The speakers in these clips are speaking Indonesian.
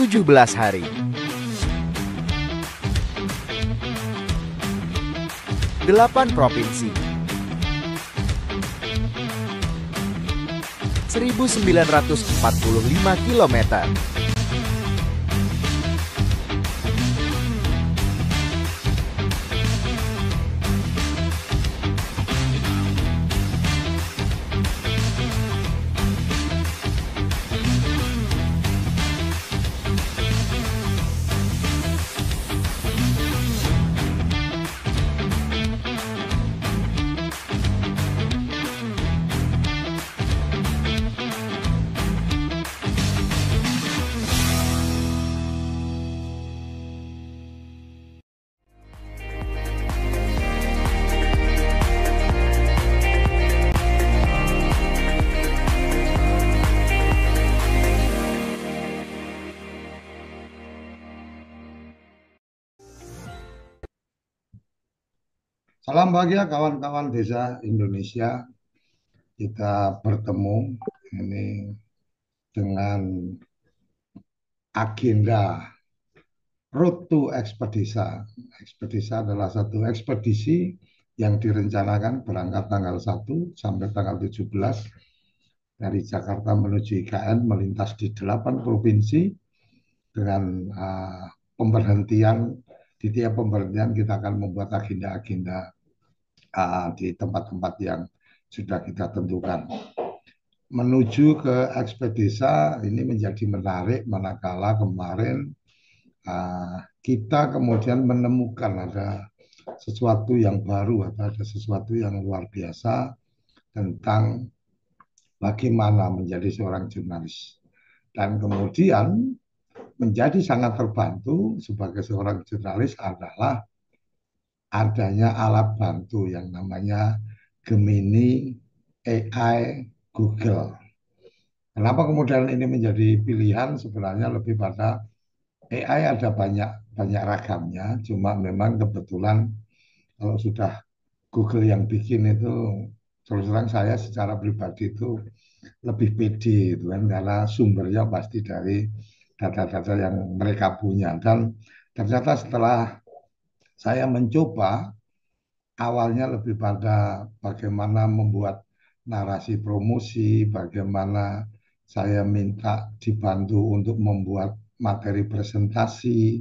17 hari. Delapan provinsi. 1945 kilometer. Salam bahagia kawan-kawan desa Indonesia. Kita bertemu ini dengan agenda Road to Expedisa. Expedisa adalah satu ekspedisi yang direncanakan berangkat tanggal 1 sampai tanggal 17 dari Jakarta menuju IKN, melintas di 8 provinsi dengan pemberhentian. Di tiap pemberhentian kita akan membuat agenda-agenda di tempat-tempat yang sudah kita tentukan. Menuju ke ekspedisa ini menjadi menarik manakala kemarin kita kemudian menemukan ada sesuatu yang baru atau ada sesuatu yang luar biasa tentang bagaimana menjadi seorang jurnalis. Dan kemudian menjadi sangat terbantu sebagai seorang jurnalis adalah adanya alat bantu yang namanya Gemini AI Google. Kenapa kemudian ini menjadi pilihan? Sebenarnya lebih pada AI ada banyak banyak ragamnya, cuma memang kebetulan kalau sudah Google yang bikin itu, terus terang saya secara pribadi itu lebih pede itu kan, karena sumbernya pasti dari data-data yang mereka punya. Dan ternyata setelah saya mencoba, awalnya lebih pada bagaimana membuat narasi promosi, bagaimana saya minta dibantu untuk membuat materi presentasi,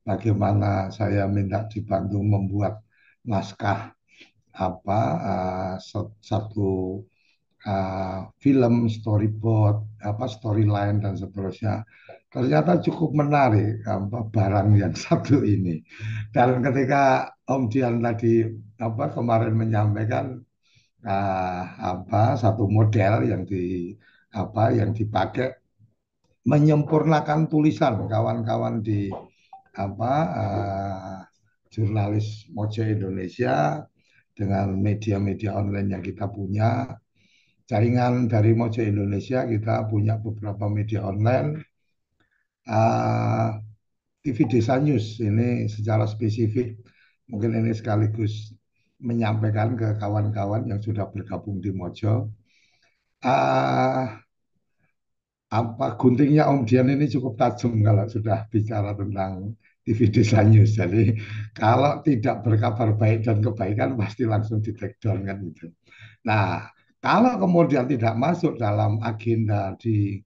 bagaimana saya minta dibantu membuat naskah apa satu film storyboard, apa storyline dan seterusnya. Ternyata cukup menarik apa barang yang satu ini. Dan ketika Om Dian tadi apa kemarin menyampaikan apa satu model yang yang dipakai menyempurnakan tulisan kawan-kawan di apa jurnalis Mojo Indonesia dengan media-media online yang kita punya. Jaringan dari Mojo Indonesia kita punya beberapa media online. TV Desa News ini secara spesifik mungkin ini sekaligus menyampaikan ke kawan-kawan yang sudah bergabung di Mojo. Apa guntingnya Om Dian ini cukup tajam kalau sudah bicara tentang TV Desa News. Jadi kalau tidak berkabar baik dan kebaikan pasti langsung di take down kan gitu. Nah, kalau kemudian tidak masuk dalam agenda di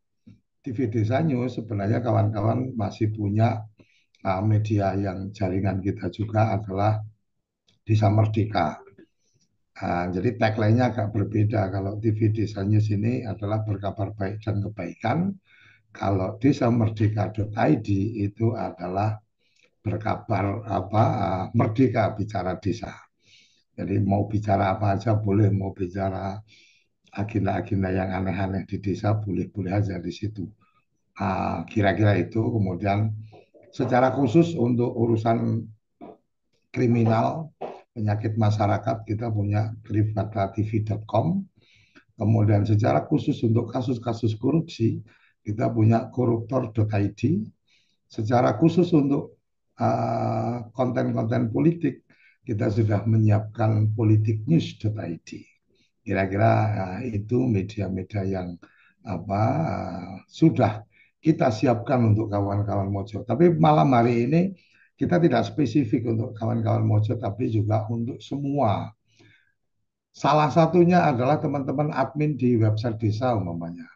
TV Desa News, sebenarnya kawan-kawan masih punya media yang jaringan kita juga adalah Desa Merdeka. Jadi tagline-nya agak berbeda. Kalau TV Desa News ini adalah berkabar baik dan kebaikan. Kalau desamerdeka.id itu adalah berkabar merdeka bicara desa. Jadi mau bicara apa aja boleh, mau bicara agenda-agenda yang aneh-aneh di desa boleh-boleh aja di situ. Kira-kira itu. Kemudian secara khusus untuk urusan kriminal, penyakit masyarakat, kita punya kripatatv.com. Kemudian secara khusus untuk kasus-kasus korupsi, kita punya koruptor.id. Secara khusus untuk konten-konten politik, kita sudah menyiapkan politiknews.id. Kira-kira itu media-media yang sudah kita siapkan untuk kawan-kawan Mojo. Tapi malam hari ini kita tidak spesifik untuk kawan-kawan Mojo, tapi juga untuk semua. Salah satunya adalah teman-teman admin di website desa umpamanya.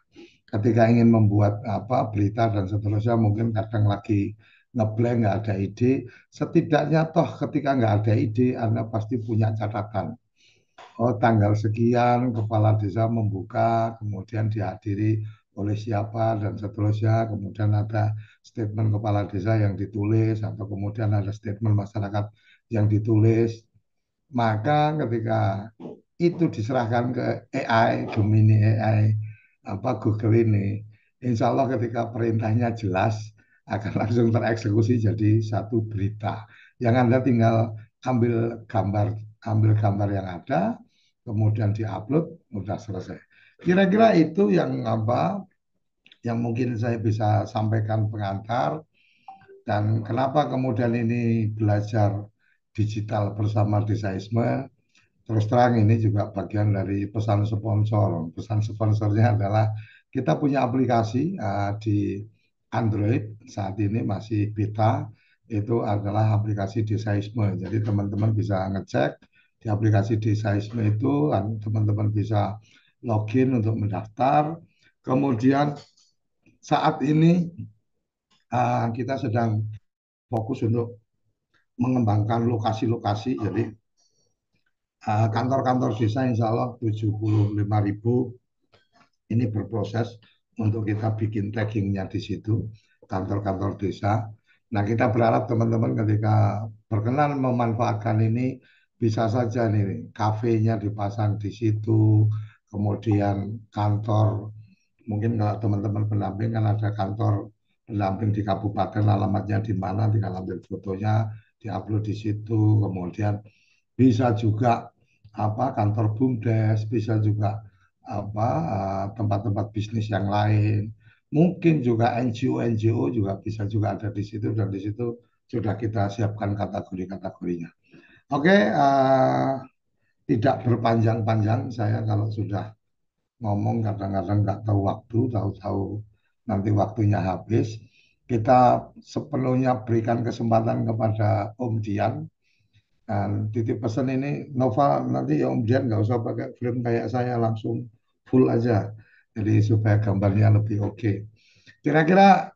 Ketika ingin membuat apa berita dan seterusnya, mungkin kadang lagi ngeblank, nggak ada ide. Setidaknya toh ketika nggak ada ide, Anda pasti punya catatan. Oh, tanggal sekian kepala desa membuka, kemudian dihadiri oleh siapa dan seterusnya. Kemudian ada statement kepala desa yang ditulis atau kemudian ada statement masyarakat yang ditulis. Maka ketika itu diserahkan ke AI, Gemini AI, apa Google ini, insya Allah ketika perintahnya jelas akan langsung tereksekusi jadi satu berita. Yang Anda tinggal ambil gambar, ambil gambar yang ada, kemudian diupload, udah selesai. Kira-kira itu yang apa, yang mungkin saya bisa sampaikan pengantar. Dan kenapa kemudian ini belajar digital bersama Desaisme? Terus terang ini juga bagian dari pesan sponsor. Pesan sponsornya adalah kita punya aplikasi di Android saat ini masih beta, itu adalah aplikasi Desaisme. Jadi teman-teman bisa ngecek di aplikasi Desaisme itu, teman-teman bisa login untuk mendaftar. Kemudian saat ini kita sedang fokus untuk mengembangkan lokasi-lokasi. Jadi kantor-kantor desa insya Allah 75.000 ini berproses untuk kita bikin taggingnya di situ, kantor-kantor desa. Nah, kita berharap teman-teman ketika berkenan memanfaatkan ini, bisa saja nih kafenya dipasang di situ, kemudian kantor, mungkin kalau teman-teman pendamping kan ada kantor pendamping di kabupaten, alamatnya di mana, tinggal ambil fotonya, diupload di situ, kemudian bisa juga apa kantor BUMDes, bisa juga apa tempat-tempat bisnis yang lain. Mungkin juga NGO-NGO juga bisa juga ada di situ dan di situ sudah kita siapkan kategori-kategorinya. Oke, tidak berpanjang-panjang saya kalau sudah ngomong kadang-kadang nggak tahu waktu, tahu-tahu nanti waktunya habis. Kita sepenuhnya berikan kesempatan kepada Om Dian. Dan titip pesan ini, Nova nanti ya Om Dian nggak usah pakai frame kayak saya, langsung full aja. Jadi supaya gambarnya lebih oke. Kira-kira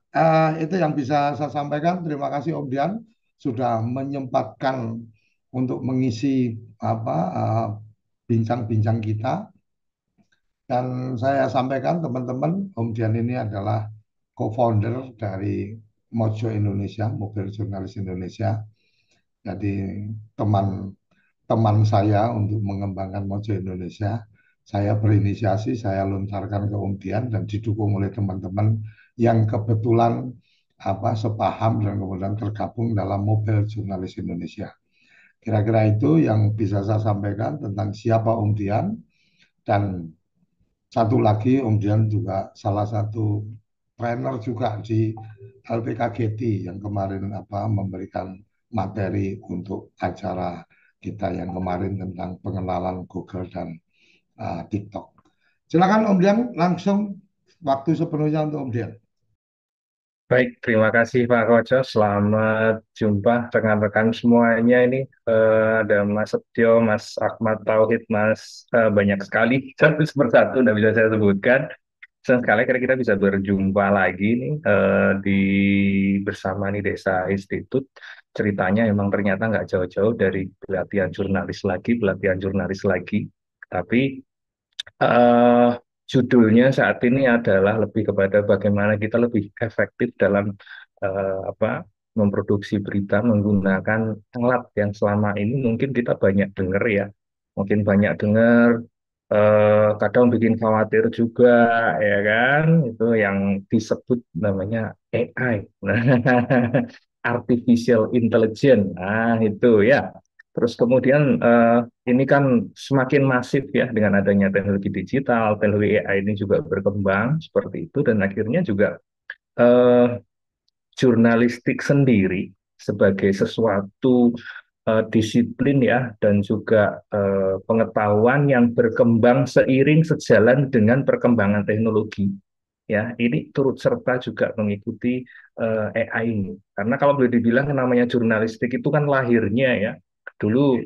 itu yang bisa saya sampaikan. Terima kasih Om Dian sudah menyempatkan untuk mengisi apa bincang-bincang kita. Dan saya sampaikan teman-teman, Om Dian ini adalah co-founder dari Mojo Indonesia, Mobil Jurnalis Indonesia. Jadi teman teman saya untuk mengembangkan Mojo Indonesia. Saya berinisiasi, saya lontarkan ke Om Dian dan didukung oleh teman-teman yang kebetulan apa sepaham dan kemudian tergabung dalam Mobil Jurnalis Indonesia. Kira-kira itu yang bisa saya sampaikan tentang siapa Om Dian. Dan satu lagi, Om Dian juga salah satu trainer juga di LPKGT yang kemarin apa memberikan materi untuk acara kita yang kemarin tentang pengenalan Google dan TikTok. Silakan Om Dian, langsung waktu sepenuhnya untuk Om Dian. Baik, terima kasih Pak Koco. Selamat jumpa rekan-rekan semuanya ini. Ada Mas Setio, Mas Ahmad Tauhid, banyak sekali. Satu persatu tidak bisa saya sebutkan. Senang sekali karena kita bisa berjumpa lagi nih di bersama nih Desa Institut. Ceritanya memang ternyata nggak jauh-jauh dari pelatihan jurnalis lagi. Tapi eh judulnya saat ini adalah lebih kepada bagaimana kita lebih efektif dalam apa memproduksi berita menggunakan alat yang selama ini mungkin kita banyak dengar ya, mungkin banyak dengar kadang bikin khawatir juga ya kan, itu yang disebut namanya AI, nah, artificial intelligence, nah itu ya. Terus kemudian ini kan semakin masif ya dengan adanya teknologi digital, teknologi AI ini juga berkembang seperti itu dan akhirnya juga eh, jurnalistik sendiri sebagai sesuatu disiplin ya dan juga pengetahuan yang berkembang seiring sejalan dengan perkembangan teknologi. ya ini turut serta juga mengikuti AI ini. Karena kalau boleh dibilang namanya jurnalistik itu kan lahirnya ya dulu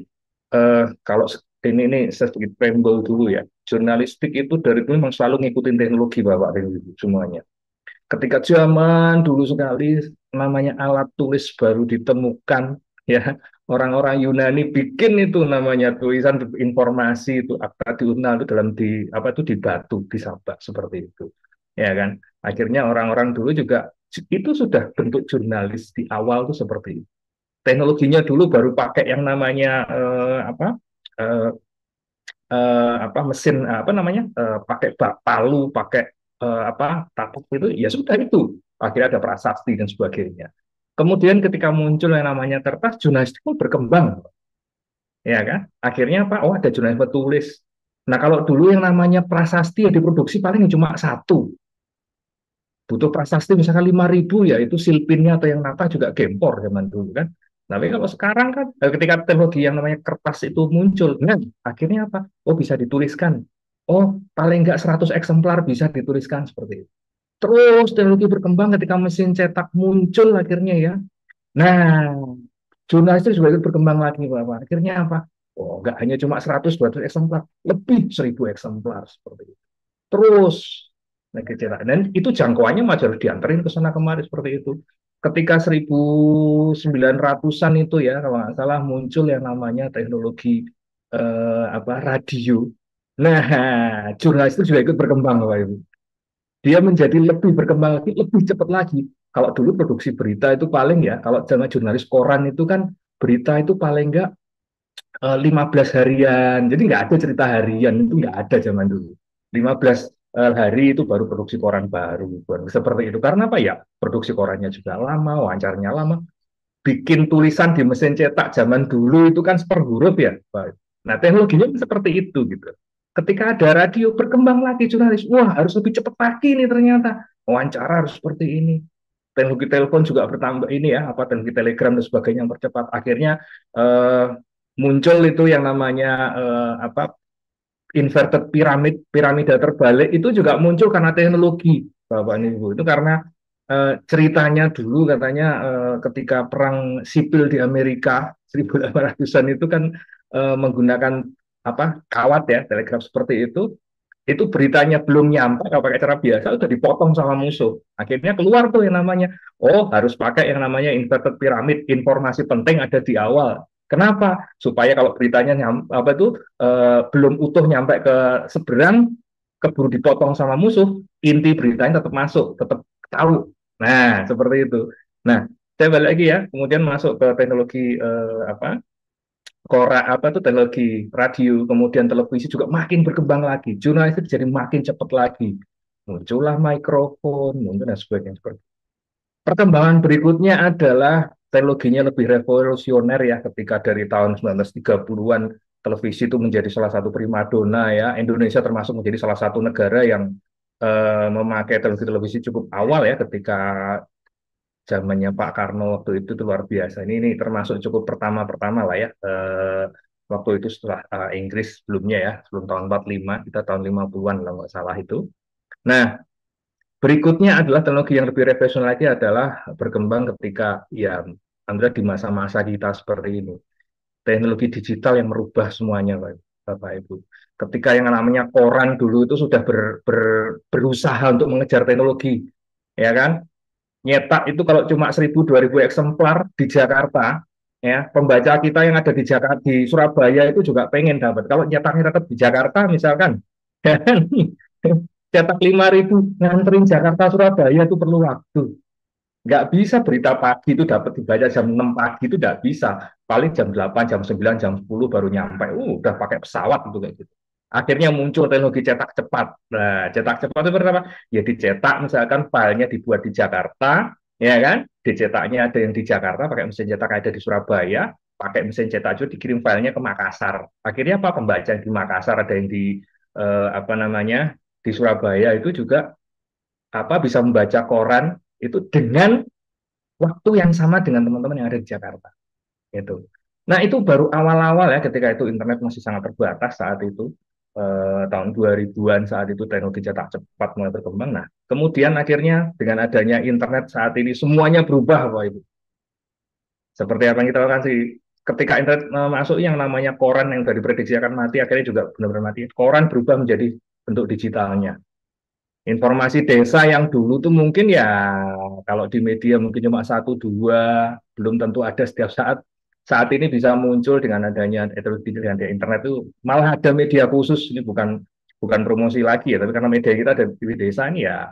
kalau ini saya sedikit preambble dulu ya. Jurnalistik itu dari dulu memang selalu ngikutin teknologi Bapak dan Ibu semuanya. Ketika zaman dulu sekali namanya alat tulis baru ditemukan, ya orang-orang Yunani bikin itu namanya tulisan informasi itu akta diurnal itu dalam di apa itu di batu di sabak seperti itu, ya kan. Akhirnya orang-orang dulu juga itu sudah bentuk jurnalis di awal itu seperti itu. Teknologinya dulu baru pakai yang namanya eh, apa mesin apa namanya pakai palu pakai tapuk itu ya sudah itu akhirnya ada prasasti dan sebagainya. Kemudian ketika muncul yang namanya kertas, jurnalistik pun berkembang, ya kan? Akhirnya apa? Oh, ada jurnalis petulis. Nah, kalau dulu yang namanya prasasti yang diproduksi paling cuma satu, butuh prasasti misalkan 5.000 ya itu silpinnya atau yang naskah juga gempor zaman dulu kan. Tapi kalau sekarang kan ketika teknologi yang namanya kertas itu muncul, nah akhirnya apa? Oh bisa dituliskan. Oh paling nggak 100 eksemplar bisa dituliskan seperti itu. Terus teknologi berkembang ketika mesin cetak muncul akhirnya ya. Nah jurnalistik juga ikut berkembang lagi Bapak. Akhirnya apa? Oh nggak hanya cuma 100-200 eksemplar, lebih 1.000 eksemplar seperti itu. Terus naik cetak. Dan itu jangkauannya masih harus diantarin ke sana kemari seperti itu. Ketika 1900-an itu ya kalau nggak salah muncul yang namanya teknologi radio. Nah, jurnalis itu juga ikut berkembang Bapak Ibu. Dia menjadi lebih berkembang lagi, lebih cepat lagi. Kalau dulu produksi berita itu paling ya, kalau zaman jurnalis koran itu kan berita itu paling nggak 15 harian. Jadi nggak ada cerita harian, itu nggak ada zaman dulu. 15 hari itu baru produksi koran baru seperti itu. Karena apa ya? Produksi korannya juga lama, wawancaranya lama. Bikin tulisan di mesin cetak zaman dulu itu kan per huruf ya. Nah, teknologinya seperti itu gitu. Ketika ada radio berkembang lagi jurnalis, wah harus lebih cepat lagi nih ternyata. Wawancara harus seperti ini. Teknologi telepon juga bertambah ini ya, apa teknologi telegram dan sebagainya yang percepat. Akhirnya eh, muncul itu yang namanya inverted pyramid, piramida terbalik itu juga muncul karena teknologi, Bapak Ibu. Itu karena ceritanya dulu katanya ketika perang sipil di Amerika 1800-an itu kan menggunakan kawat ya, telegraf seperti itu beritanya belum nyampe kalau pakai cara biasa udah dipotong sama musuh. Akhirnya keluar tuh yang namanya, oh harus pakai yang namanya inverted pyramid, informasi penting ada di awal. Kenapa? Supaya kalau beritanya belum utuh nyampe ke seberang, keburu dipotong sama musuh, inti beritanya tetap masuk, tetap tahu. Nah, seperti itu. Nah, saya balik lagi ya, kemudian masuk ke teknologi teknologi radio, kemudian televisi juga makin berkembang lagi. Jurnalistik jadi makin cepat lagi. Muncullah mikrofon, muncul dan sebagainya. Perkembangan berikutnya adalah teknologinya lebih revolusioner ya ketika dari tahun 1930-an televisi itu menjadi salah satu primadona ya. Indonesia termasuk menjadi salah satu negara yang memakai televisi cukup awal ya ketika zamannya Pak Karno waktu itu luar biasa. Ini termasuk cukup pertama-pertama lah ya. Waktu itu setelah Inggris sebelumnya ya, sebelum tahun 45, kita tahun 50-an kalau nggak salah itu. Nah, berikutnya adalah teknologi yang lebih revolusioner lagi adalah berkembang ketika ya Andra di masa-masa kita seperti ini. Teknologi digital yang merubah semuanya, Bapak Ibu. Ketika yang namanya koran dulu itu sudah berusaha untuk mengejar teknologi, ya kan? Nyetak itu kalau cuma 1.000-2.000 eksemplar di Jakarta, ya pembaca kita yang ada di Jakarta di Surabaya itu juga pengen dapat. Kalau nyetaknya tetap di Jakarta misalkan, ya kan? Cetak 5.000 nganterin Jakarta Surabaya itu perlu waktu. Nggak bisa berita pagi itu dapat dibaca jam 6 pagi itu nggak bisa. Paling jam 8, jam 9, jam 10 baru nyampe. Udah pakai pesawat itu kayak gitu. Akhirnya muncul teknologi cetak cepat. Nah, cetak cepat itu berapa? Ya dicetak misalkan filenya dibuat di Jakarta, ya kan? Dicetaknya ada yang di Jakarta pakai mesin cetak ada di Surabaya, pakai mesin cetak juga dikirim filenya ke Makassar. Akhirnya apa? Pembaca yang di Makassar ada yang di di Surabaya itu juga bisa membaca koran itu dengan waktu yang sama dengan teman-teman yang ada di Jakarta. Gitu. Nah itu baru awal-awal ya ketika itu internet masih sangat terbatas saat itu. tahun 2000-an saat itu teknologi cetak cepat mulai berkembang. Nah, kemudian akhirnya dengan adanya internet saat ini semuanya berubah, Pak Ibu. Seperti apa yang kita lakukan sih, ketika internet masuk yang namanya koran yang dari prediksi akan mati, akhirnya juga benar-benar mati. Koran berubah menjadi bentuk digitalnya. Informasi desa yang dulu tuh mungkin ya kalau di media mungkin cuma satu dua, belum tentu ada setiap saat. Saat ini bisa muncul dengan adanya dengan internet itu malah ada media khusus. Ini bukan promosi lagi ya, tapi karena media kita ada di desa ini ya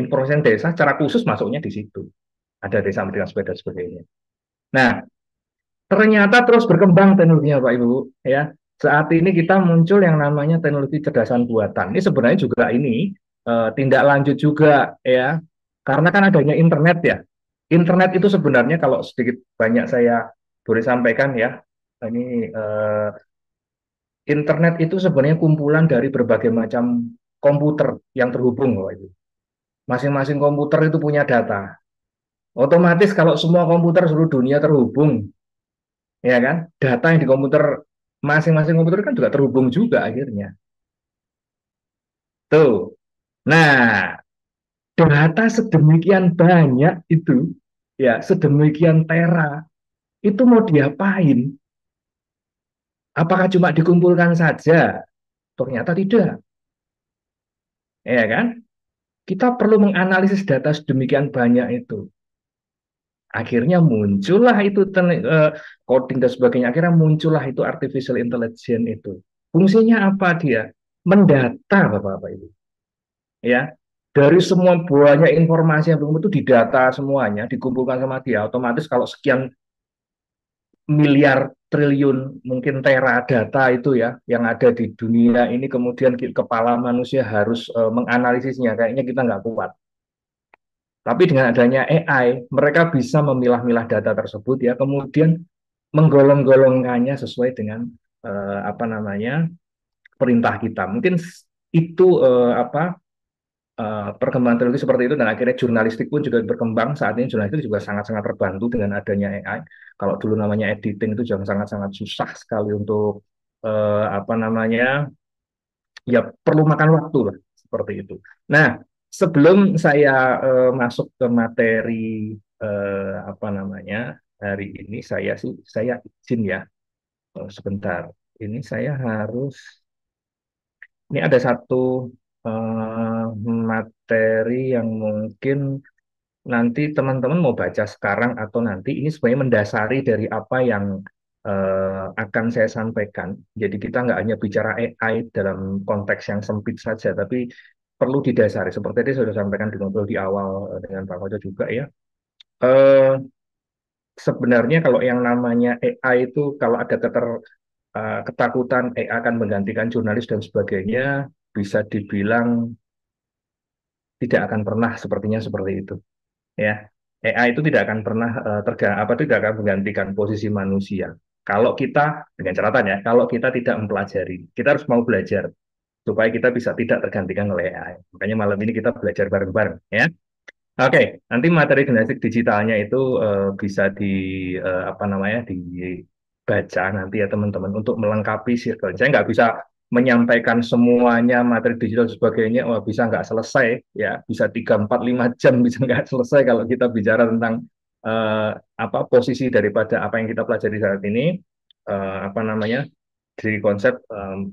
informasi desa secara khusus masuknya di situ. Ada desa dengan sepeda sebagainya. Nah, ternyata terus berkembang teknologinya Pak Ibu ya. Saat ini kita muncul yang namanya teknologi cerdasan buatan. Ini sebenarnya juga ini tindak lanjut juga ya. Karena kan adanya internet ya. Internet itu sebenarnya kalau sedikit banyak saya boleh sampaikan ya. Ini internet itu sebenarnya kumpulan dari berbagai macam komputer yang terhubung Pak Ibu. Masing-masing komputer itu punya data. Otomatis kalau semua komputer seluruh dunia terhubung, ya kan? Data yang di komputer masing-masing komputer kan juga terhubung juga akhirnya. Tuh. Nah, data sedemikian banyak itu, ya, sedemikian tera, itu mau diapain? Apakah cuma dikumpulkan saja? Ternyata tidak, ya kan? Kita perlu menganalisis data sedemikian banyak itu. Akhirnya muncullah itu coding dan sebagainya. Akhirnya muncullah itu artificial intelligence itu. Fungsinya apa dia? Mendata, Bapak-Bapak Ibu. Ya, dari semua banyak informasi yang itu didata semuanya, dikumpulkan sama dia. Otomatis kalau sekian miliar triliun mungkin tera data itu ya yang ada di dunia ini kemudian kepala manusia harus menganalisisnya, kayaknya kita nggak kuat. Tapi dengan adanya AI, mereka bisa memilah-milah data tersebut ya, kemudian menggolong-golongkannya sesuai dengan apa namanya perintah kita. Mungkin itu perkembangan teknologi seperti itu dan akhirnya jurnalistik pun juga berkembang. Saat ini jurnalistik juga sangat-sangat terbantu dengan adanya AI. Kalau dulu namanya editing itu juga sangat-sangat susah sekali untuk apa namanya ya perlu makan waktu lah seperti itu. Nah, sebelum saya masuk ke materi apa namanya hari ini saya izin ya sebentar. Ini saya harus ini ada satu materi yang mungkin nanti teman-teman mau baca sekarang atau nanti ini sebenarnya mendasari dari apa yang akan saya sampaikan. Jadi kita nggak hanya bicara AI dalam konteks yang sempit saja, tapi perlu didasari. Seperti tadi saya sudah sampaikan di ngobrol di awal dengan Pak Koco juga ya. Eh, Sebenarnya kalau yang namanya AI itu kalau ada ketakutan AI akan menggantikan jurnalis dan sebagainya, bisa dibilang tidak akan pernah sepertinya seperti itu. Ya, AI itu tidak akan pernah tidak akan menggantikan posisi manusia. Kalau kita dengan catatan ya, kalau kita tidak mempelajari, kita harus mau belajar supaya kita bisa tidak tergantikan oleh AI. Makanya malam ini kita belajar bareng-bareng ya. Oke, nanti materi jurnalistik digitalnya itu bisa apa namanya dibaca nanti ya teman-teman untuk melengkapi circle. Saya nggak bisa menyampaikan semuanya materi digital dan sebagainya, wah bisa nggak selesai ya, bisa 3, 4, 5 jam bisa nggak selesai kalau kita bicara tentang apa posisi daripada apa yang kita pelajari saat ini, apa namanya dari konsep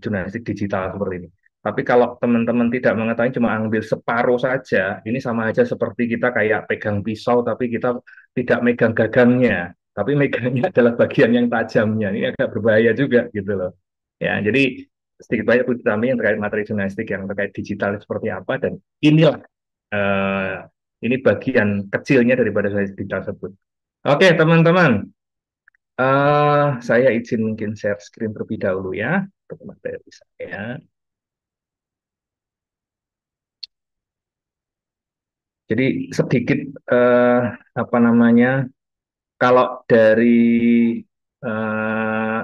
jurnalistik digital seperti ini. Tapi kalau teman-teman tidak mengetahui cuma ambil separuh saja, ini sama aja seperti kita kayak pegang pisau tapi kita tidak megang gagangnya, tapi megangnya adalah bagian yang tajamnya. Ini agak berbahaya juga gitu loh. Ya, jadi sedikit banyak kami yang terkait materi jurnalistik yang terkait digital seperti apa dan inilah eh, ini bagian kecilnya daripada jurnalistik digital tersebut. Oke, teman-teman, saya izin mungkin share screen terlebih dahulu ya untuk materi saya. Jadi sedikit apa namanya, kalau dari eh,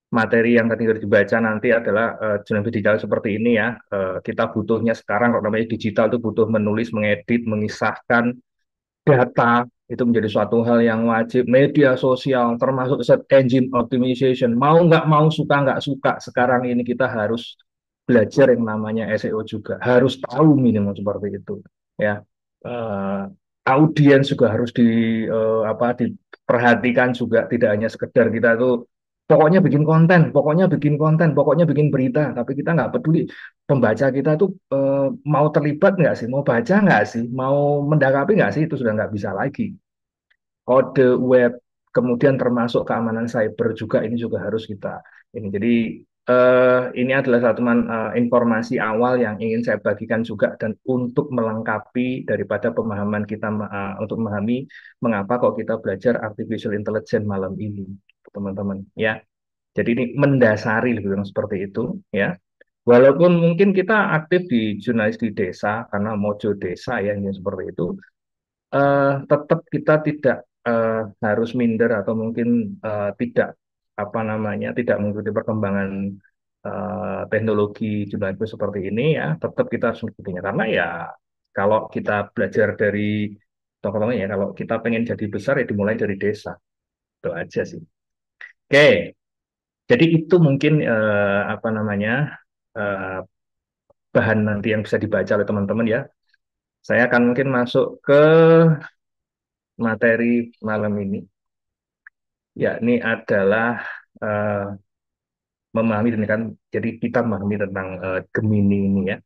materi yang tadi sudah dibaca nanti adalah jurnalistik digital seperti ini ya. Kita butuhnya sekarang kalau namanya digital itu butuh menulis, mengedit, mengisahkan data itu menjadi suatu hal yang wajib. Media sosial termasuk search engine optimization. Mau nggak mau, suka nggak suka, sekarang ini kita harus belajar yang namanya SEO juga, harus tahu minimum seperti itu, ya. Eh, Audiens juga harus diperhatikan juga, tidak hanya sekedar kita tuh pokoknya bikin konten, pokoknya bikin konten, pokoknya bikin berita, tapi kita nggak peduli pembaca kita tuh mau terlibat nggak sih, mau baca nggak sih, mau mendakapi nggak sih, itu sudah nggak bisa lagi. Kode web, kemudian termasuk keamanan cyber juga, ini juga harus kita ini. Jadi ini adalah satu informasi awal yang ingin saya bagikan juga, dan untuk melengkapi daripada pemahaman kita untuk memahami mengapa kok kita belajar artificial intelligence malam ini, teman-teman, ya. Jadi ini mendasari lebih kurang seperti itu, ya. Walaupun mungkin kita aktif di jurnalis di desa karena mojo desa ya, ini seperti itu, tetap kita tidak harus minder atau mungkin tidak apa namanya, tidak mengikuti perkembangan teknologi jurnalisme seperti ini, ya. Tetap kita harus mengikutinya karena ya kalau kita belajar dari tokoh-tokohnya, ya, kalau kita pengen jadi besar ya dimulai dari desa, itu aja sih. Oke, jadi itu mungkin apa namanya, eh, bahan nanti yang bisa dibaca oleh teman-teman, ya. Saya akan mungkin masuk ke materi malam ini, yakni adalah eh, memahami ini kan, jadi kita memahami tentang Gemini ini, ya.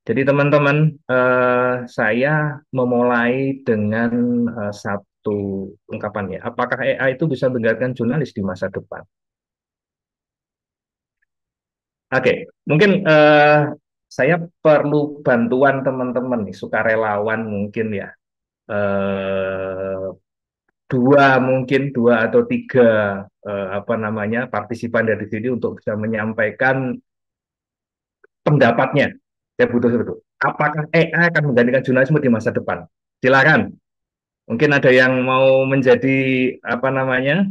Jadi teman-teman, saya memulai dengan satu ungkapan, ya. Apakah AI itu bisa menggantikan jurnalis di masa depan? Oke, mungkin saya perlu bantuan teman-teman nih, sukarelawan mungkin, ya. Eh, dua atau tiga apa namanya partisipan dari sini untuk bisa menyampaikan pendapatnya. Saya butuh itu. Apakah AI akan menggantikan jurnalisme di masa depan? Silakan. Mungkin ada yang mau menjadi apa namanya,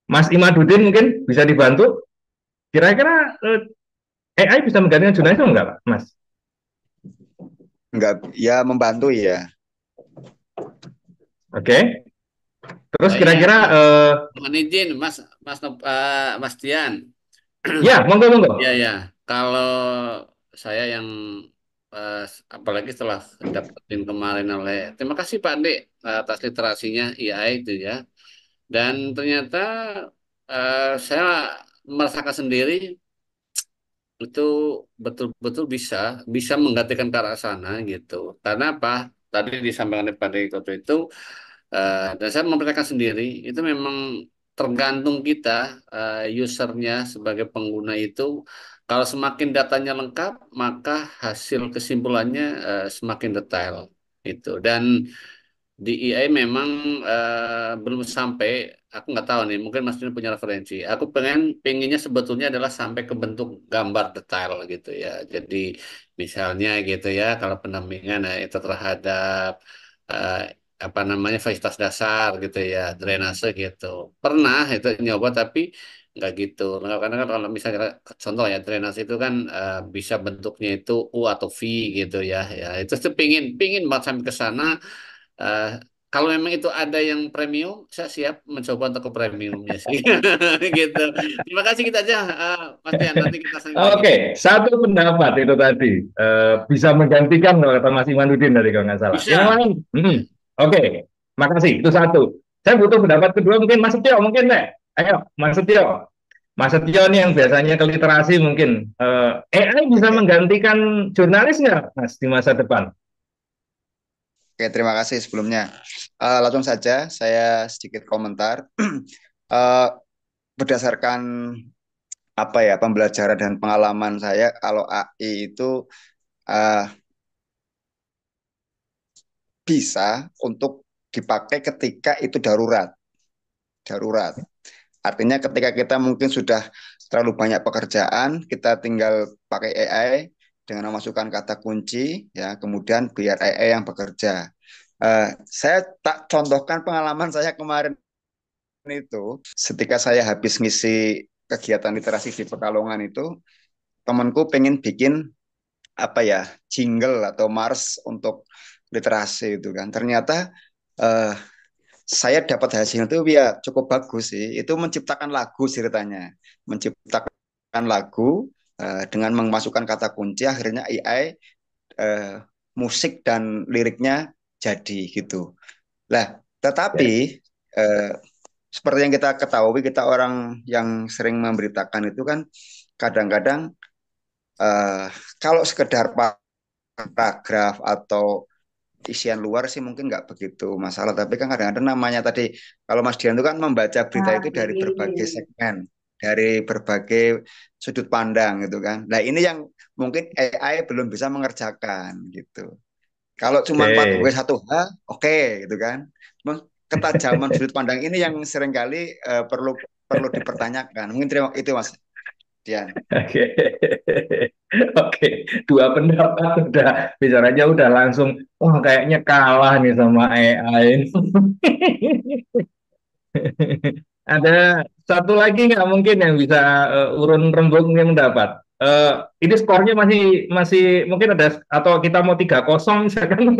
Mas Imadudin, mungkin bisa dibantu. Kira-kira AI bisa menggantikan jurnalisme enggak, Pak? Mas? Enggak, ya membantu ya. Oke. Terus Saya kira-kira mohon izin, Mas Dian. ya, monggo monggo. Ya, ya. Kalau saya yang apalagi setelah dapetin kemarin terima kasih Pak Dek atas literasinya AI itu ya. Dan ternyata saya merasakan sendiri itu betul-betul bisa bisa menggantikan ke arah sana gitu. Karena apa? Tadi disampaikan oleh Pak Dek itu dan saya memperhatikan sendiri itu memang tergantung kita usernya sebagai pengguna itu kalau semakin datanya lengkap maka hasil kesimpulannya semakin detail itu dan di AI memang belum sampai aku nggak tahu nih mungkin Mas Dino punya referensi aku pengennya sebetulnya adalah sampai ke bentuk gambar detail gitu ya jadi misalnya gitu ya kalau pendampingan itu terhadap eh, apa namanya fasilitas dasar gitu ya drainase gitu pernah itu nyoba tapi nggak gitu nah, karena kan kalau misalnya contoh ya drainase itu kan bisa bentuknya itu U atau V gitu ya ya itu tuh pingin banget sampai ke sana. Eh, Kalau memang itu ada yang premium, saya siap mencoba untuk ke premiumnya sih. Gitu. Terima kasih kita aja, Mas Tian. Nanti kita sering lagi. Oke, satu pendapat itu tadi bisa menggantikan kalau kata Mas Imanuddin tadi kalau nggak salah. Yang Bisa. lain, oke, makasih. Itu satu. Saya butuh pendapat kedua mungkin Mas Setio, mungkin deh. Ayo, Mas Setio. Mas Setio ini yang biasanya ke literasi mungkin. AI bisa Oke, menggantikan jurnalis nggak, Mas, di masa depan? oke, terima kasih sebelumnya. Langsung saja saya sedikit komentar. Berdasarkan apa ya pembelajaran dan pengalaman saya, kalau AI itu eh, bisa untuk dipakai ketika itu darurat. Darurat. Artinya ketika kita mungkin sudah terlalu banyak pekerjaan, kita tinggal pakai AI dengan memasukkan kata kunci, ya, kemudian biar AI yang bekerja. Saya tak contohkan pengalaman saya kemarin itu, ketika saya habis ngisi kegiatan literasi di Pekalongan itu, temanku pengen bikin apa ya jingle atau mars untuk literasi itu kan. Ternyata eh, saya dapat hasil itu ya cukup bagus sih. Itu menciptakan lagu ceritanya, menciptakan lagu dengan memasukkan kata kunci, akhirnya AI musik dan liriknya jadi gitu. Lah, tetapi seperti yang kita ketahui, kita orang yang sering memberitakan itu kan kadang-kadang kalau sekedar paragraf atau isian luar sih mungkin nggak begitu masalah, tapi kan kadang-kadang namanya tadi, kalau Mas Dian itu kan membaca berita itu dari berbagai segmen, dari berbagai sudut pandang gitu kan. Nah ini yang mungkin AI belum bisa mengerjakan gitu. Kalau cuma 4W Oke. 1H, oke gitu kan. Cuma ketajaman sudut pandang ini yang seringkali perlu perlu dipertanyakan. Mungkin terima itu Mas Dian. Oke, oke, dua pendapat udah bicaranya udah langsung, wah kayaknya kalah nih sama AI. Ada satu lagi nggak mungkin yang bisa urun rembuk yang mendapat? Ini skornya masih masih mungkin ada atau kita mau 3-0 misalkan.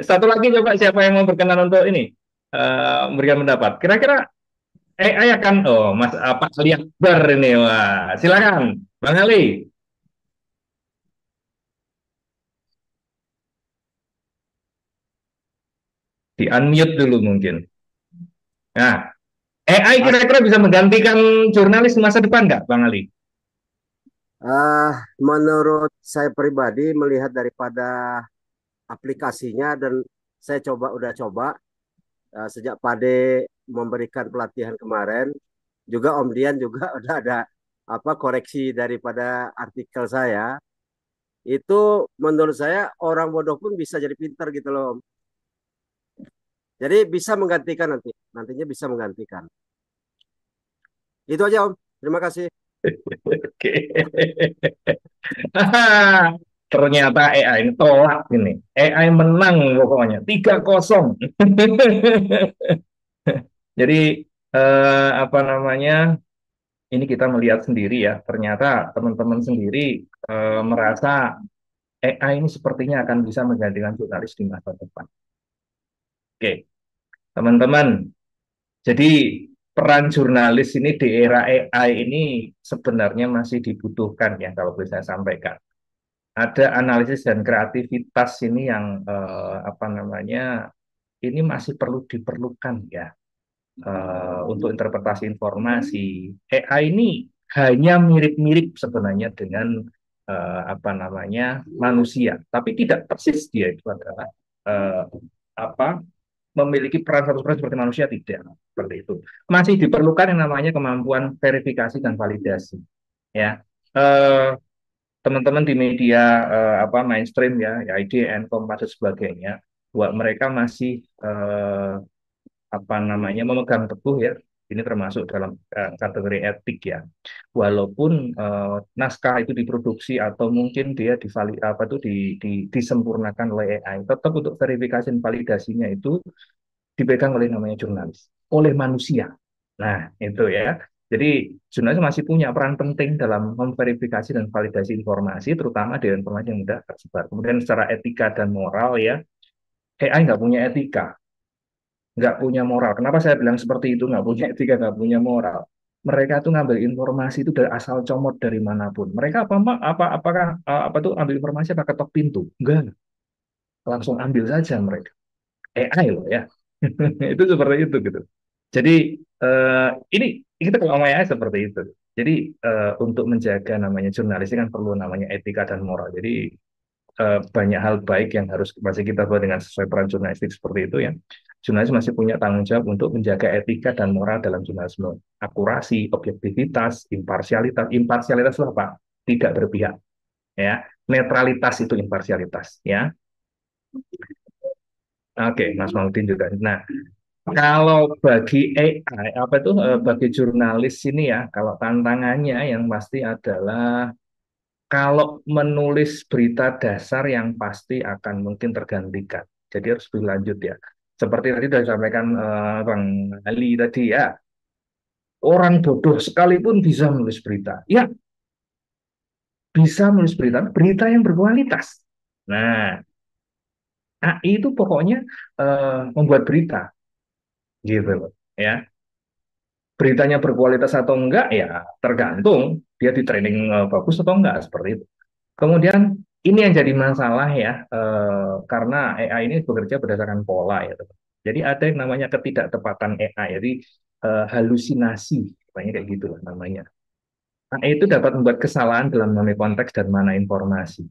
Satu lagi coba siapa yang mau berkenan untuk ini memberikan pendapat? Kira-kira AI akan Mas apa Ali Akbar ini wah silakan Bang Ali di unmute dulu mungkin. Nah, AI Mas, kira-kira bisa menggantikan jurnalis di masa depan nggak, Bang Ali? eh, menurut saya pribadi melihat daripada aplikasinya dan saya udah coba sejak Pade memberikan pelatihan kemarin, juga Om Dian juga udah ada apa koreksi daripada artikel saya. Itu menurut saya orang bodoh pun bisa jadi pintar gitu loh, Om. Jadi bisa menggantikan nantinya bisa menggantikan. Itu aja Om. Terima kasih. Oke. Ternyata AI ini tolak ini. AI menang pokoknya 3-0. Jadi apa namanya? Ini kita melihat sendiri ya. Ternyata teman-teman sendiri merasa AI ini sepertinya akan bisa menggantikan jurnalis di masa depan. Oke, teman-teman. Jadi peran jurnalis ini di era AI ini sebenarnya masih dibutuhkan ya kalau boleh saya sampaikan. Ada analisis dan kreativitas ini yang apa namanya ini masih perlu diperlukan ya untuk interpretasi informasi. AI ini hanya mirip-mirip sebenarnya dengan apa namanya manusia, tapi tidak persis dia itu adalah eh, apa memiliki peran 100% seperti manusia tidak seperti itu. Masih diperlukan yang namanya kemampuan verifikasi dan validasi. Ya, teman-teman di media apa mainstream ya, IDN, Kompas dan sebagainya, buat mereka masih apa namanya memegang teguh ya. Ini termasuk dalam kategori etik ya. Walaupun naskah itu diproduksi atau mungkin dia apa itu disempurnakan oleh AI, tetap untuk verifikasi dan validasinya itu dipegang oleh namanya jurnalis, oleh manusia. Nah, itu ya. Jadi jurnalis masih punya peran penting dalam memverifikasi dan validasi informasi, terutama di informasi yang mudah tersebar. Kemudian secara etika dan moral ya, AI nggak punya etika, nggak punya moral. Kenapa saya bilang seperti itu? Nggak punya etika, nggak punya moral. Mereka tuh ngambil informasi itu dari asal comot dari manapun. Mereka apakah apa tuh ambil informasi pakai ketok pintu? Enggak, langsung ambil saja mereka. AI loh ya. Itu seperti itu gitu. Jadi ini kita kalau ngomong AI seperti itu. Jadi untuk menjaga namanya jurnalis ini kan perlu namanya etika dan moral. Jadi banyak hal baik yang harus masih kita buat dengan sesuai peran jurnalistik seperti itu ya. Jurnalis masih punya tanggung jawab untuk menjaga etika dan moral dalam jurnalisme. Akurasi, objektivitas, imparsialitas. Imparsialitas itu apa? Tidak berpihak. Ya, netralitas itu imparsialitas. Ya, oke, Mas Maudin juga. Nah, kalau bagi AI, apa itu bagi jurnalis ini ya, kalau tantangannya yang pasti adalah kalau menulis berita dasar yang pasti akan mungkin tergantikan. Jadi harus lebih lanjut ya. Seperti tadi sudah disampaikan Bang Ali tadi ya, orang bodoh sekalipun bisa menulis berita. Ya, bisa menulis berita, berita yang berkualitas. Nah, AI itu pokoknya membuat berita, gitu loh. Ya, beritanya berkualitas atau enggak ya tergantung dia di training bagus atau enggak seperti itu. Kemudian ini yang jadi masalah ya, karena AI ini bekerja berdasarkan pola ya, teman. Jadi ada yang namanya ketidaktepatan AI, jadi halusinasi, banyak kayak gitu lah namanya. AI itu dapat membuat kesalahan dalam memahami konteks dan mana informasi.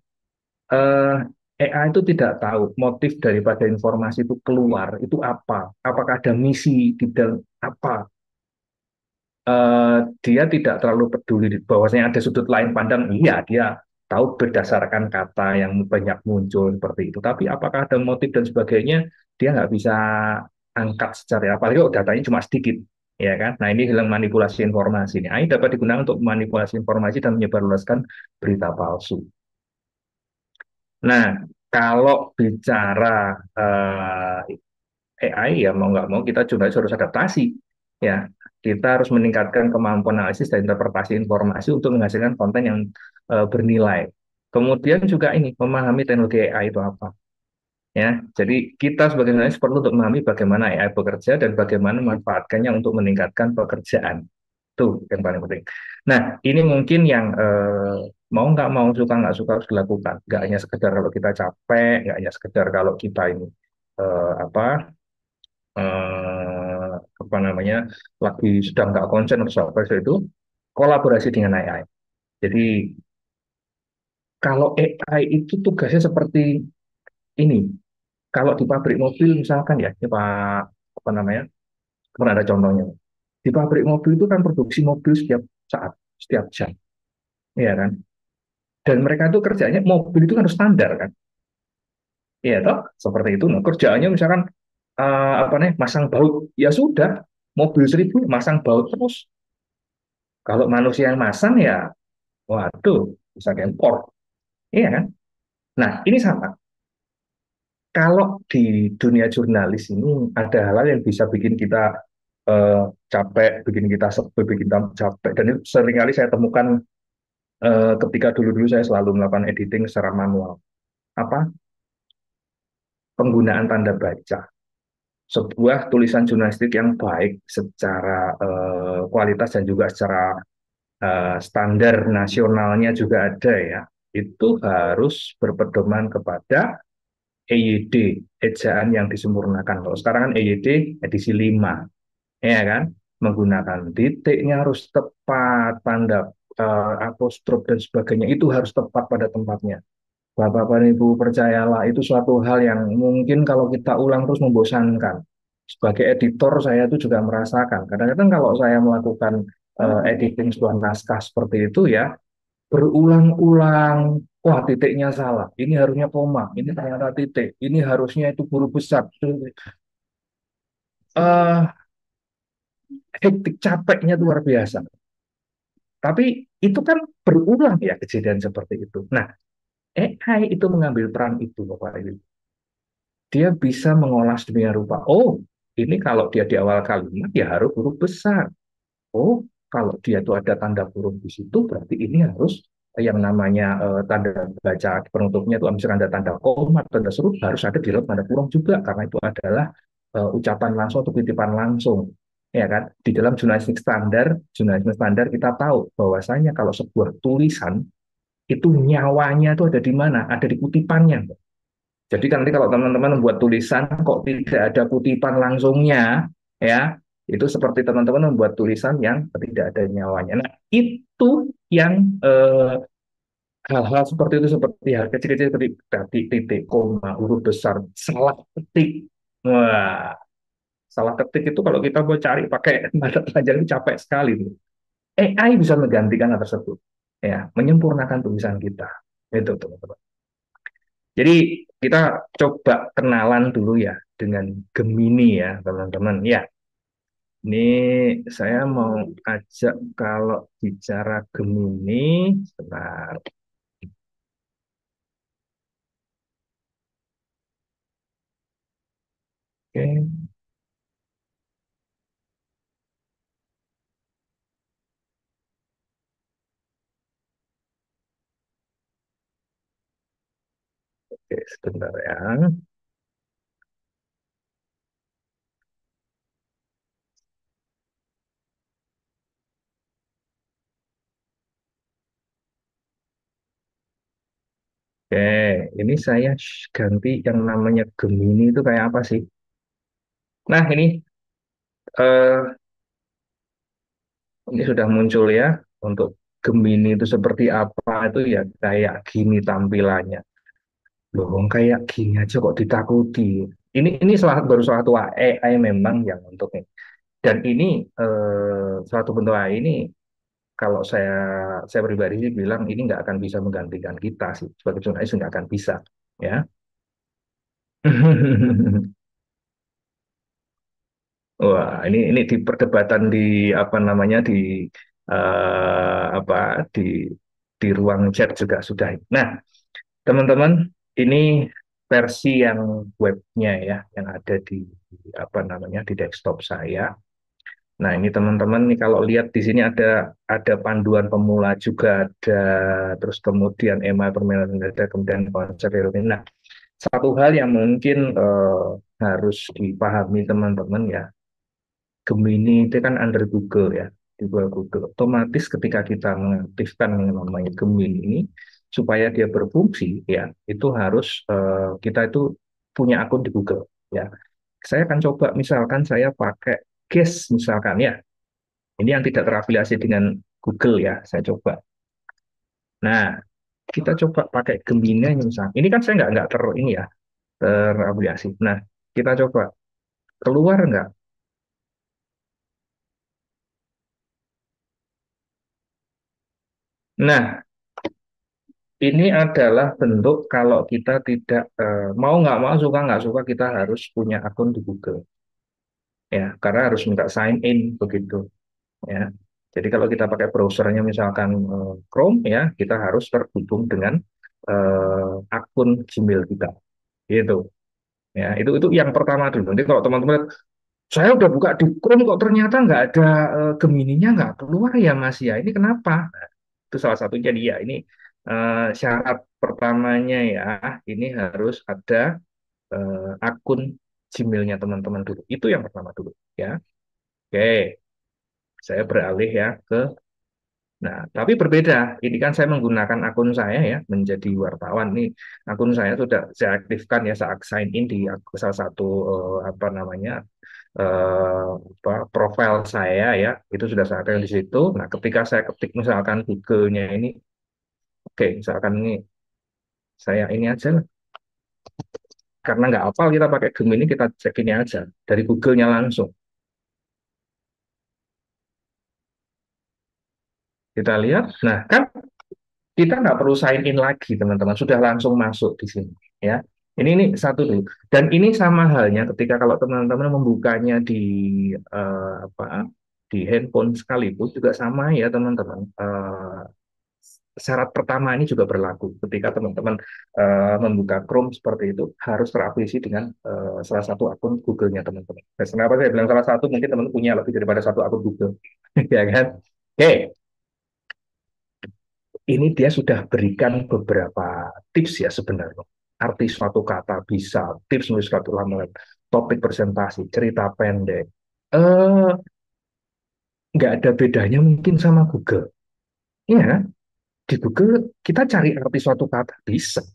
eh, AI itu tidak tahu motif daripada informasi itu keluar itu apa, apakah ada misi di dalam apa. Dia tidak terlalu peduli bahwasanya ada sudut lain pandang. Iya, dia tahu berdasarkan kata yang banyak muncul seperti itu. Tapi apakah ada motif dan sebagainya, dia nggak bisa angkat secara, apalagi kalau datanya cuma sedikit, ya kan? Nah, ini hilang manipulasi informasi. Ini AI dapat digunakan untuk manipulasi informasi dan menyebarluaskan berita palsu. Nah, kalau bicara AI ya mau nggak mau kita juga harus adaptasi ya, kita harus meningkatkan kemampuan analisis dan interpretasi informasi untuk menghasilkan konten yang bernilai. Kemudian juga ini memahami teknologi AI itu apa ya. Jadi kita sebagai analis perlu untuk memahami bagaimana AI bekerja dan bagaimana memanfaatkannya untuk meningkatkan pekerjaan. Itu yang paling penting. Nah, ini mungkin yang mau nggak mau, suka nggak suka harus dilakukan. Nggak hanya sekedar kalau kita capek, nggak hanya sekedar kalau kita ini apa eh, apa namanya lagi sedang nggak konsen atau apa itu, kolaborasi dengan AI. Jadi kalau AI itu tugasnya seperti ini, kalau di pabrik mobil misalkan ya, ini Pak apa namanya, pernah ada contohnya. Di pabrik mobil itu kan produksi mobil setiap saat, setiap jam, ya kan? Dan mereka itu kerjanya mobil itu kan harus standar kan, iya toh, seperti itu. Nah, kerjaannya misalkan apa nih, masang baut, ya sudah, mobil 1.000 masang baut terus. Kalau manusia yang masang ya, waduh, bisa gempor, iya kan? Nah, ini sama. Kalau di dunia jurnalis ini ada hal-hal yang bisa bikin kita capek, bikin kita sebel, bikin kita capek. Dan itu seringkali saya temukan ketika dulu-dulu saya selalu melakukan editing secara manual. Apa? Penggunaan tanda baca. Sebuah tulisan jurnalistik yang baik secara kualitas dan juga secara standar nasionalnya juga ada ya. Itu harus berpedoman kepada EYD, ejaan yang disempurnakan. Kalau sekarang kan EYD edisi 5, ya kan? Menggunakan titiknya harus tepat, tanda apostrof dan sebagainya itu harus tepat pada tempatnya. Bapak dan Ibu percayalah, itu suatu hal yang mungkin kalau kita ulang terus membosankan. Sebagai editor saya itu juga merasakan. Kadang-kadang kalau saya melakukan editing sebuah naskah seperti itu ya, berulang-ulang, wah titiknya salah, ini harusnya koma, ini ternyata titik, ini harusnya itu huruf besar. eh Hektik, capeknya luar biasa. Tapi itu kan berulang ya kejadian seperti itu. Nah, AI itu mengambil peran itu, Bapak Ibu. Dia bisa mengolah sedemikian rupa. Oh, ini kalau dia di awal kalimat ya harus huruf besar. Oh, kalau dia itu ada tanda kurung di situ, berarti ini harus yang namanya tanda baca penutupnya itu misalkan ada tanda koma, tanda seru, harus ada di dalam tanda kurung juga, karena itu adalah ucapan langsung atau titipan langsung. Ya kan? Di dalam jurnalisme standar kita tahu bahwasanya kalau sebuah tulisan itu nyawanya itu ada di mana? Ada di kutipannya. Jadi nanti kalau teman-teman membuat tulisan kok tidak ada kutipan langsungnya, ya itu seperti teman-teman membuat tulisan yang tidak ada nyawanya. Nah, itu yang hal-hal seperti itu, seperti hal kecil-kecil seperti titik, titik, koma, huruf besar, salah ketik. Wah, salah ketik itu kalau kita mau cari pakai mata pelajaran itu capek sekali. AI bisa menggantikan hal tersebut, ya, menyempurnakan tulisan kita. Itu teman-teman. Jadi kita coba kenalan dulu ya dengan Gemini ya teman-teman. Ya, ini saya mau ajak kalau bicara Gemini, sebentar. Oke, oke, sebentar ya. Oke, ini saya ganti yang namanya Gemini itu kayak apa sih? Nah, eh, ini sudah muncul ya. Untuk Gemini itu seperti apa itu ya kayak gini tampilannya. Loh, wong kayak gini aja kok ditakuti. Baru salah satu AI memang yang untuk ini. Dan ini suatu bentuk AI ini kalau saya pribadi sih bilang ini nggak akan bisa menggantikan kita sih sebagai jurnalis nggak akan bisa ya. Wah, ini di perdebatan di apa namanya apa di di ruang chat juga sudah. Nah, teman-teman, ini versi yang webnya ya, yang ada di apa namanya di desktop saya. Nah, ini teman-teman nih kalau lihat di sini ada panduan pemula juga ada, terus kemudian email permainan ada, kemudian konsep fenomena. Nah, satu hal yang mungkin harus dipahami teman-teman ya, Gemini itu kan under Google ya, di bawah Google. Otomatis ketika kita mengaktifkan yang namanya Gemini ini, supaya dia berfungsi ya, itu harus kita itu punya akun di Google ya. Saya akan coba misalkan saya pakai Guest misalkan ya. Ini yang tidak terafiliasi dengan Google ya, saya coba. Nah, kita coba pakai Gemini misalnya. Ini kan saya nggak ini ya, terafiliasi. Nah, kita coba keluar nggak? Nah, ini adalah bentuk kalau kita tidak mau nggak mau suka nggak suka kita harus punya akun di Google ya, karena harus minta sign in begitu ya. Jadi kalau kita pakai browsernya misalkan Chrome ya, kita harus terhubung dengan akun Gmail kita gitu. Ya, itu yang pertama dulu. Nanti kalau teman-teman lihat, saya udah buka di Chrome kok ternyata nggak ada Gemininya nggak keluar ya Mas ya. Ini kenapa? Nah, itu salah satunya dia. Ini syarat pertamanya ya. Ini harus ada akun Gmailnya teman-teman dulu. Itu yang pertama dulu ya. Oke, saya beralih ya ke. Nah, tapi berbeda. Ini kan saya menggunakan akun saya ya menjadi wartawan. Nih, akun saya sudah saya aktifkan ya, saya sign in di salah satu apa namanya profil saya ya. Itu sudah saya aktifkan di situ. Nah, ketika saya ketik misalkan Google-nya ini, oke, misalkan ini saya ini aja lah. Karena nggak hafal kita pakai Gemini, kita cek ini aja dari Google-nya langsung. Kita lihat, nah kan kita nggak perlu sign in lagi teman-teman, sudah langsung masuk di sini ya. Ini satu dulu. Dan ini sama halnya ketika kalau teman-teman membukanya di apa di handphone sekalipun juga sama ya teman-teman. Syarat pertama ini juga berlaku ketika teman-teman membuka Chrome seperti itu harus terafiliasi dengan salah satu akun Google-nya teman-teman. Nah, kenapa saya bilang salah satu? Mungkin teman-teman punya lebih daripada satu akun Google, ya kan? Oke, ini dia sudah berikan beberapa tips ya sebenarnya. Arti suatu kata bisa, tips menulis suatu lamaran, topik presentasi, cerita pendek. Eh, nggak ada bedanya mungkin sama Google. Iya kan? Di Google kita cari arti suatu kata bisa,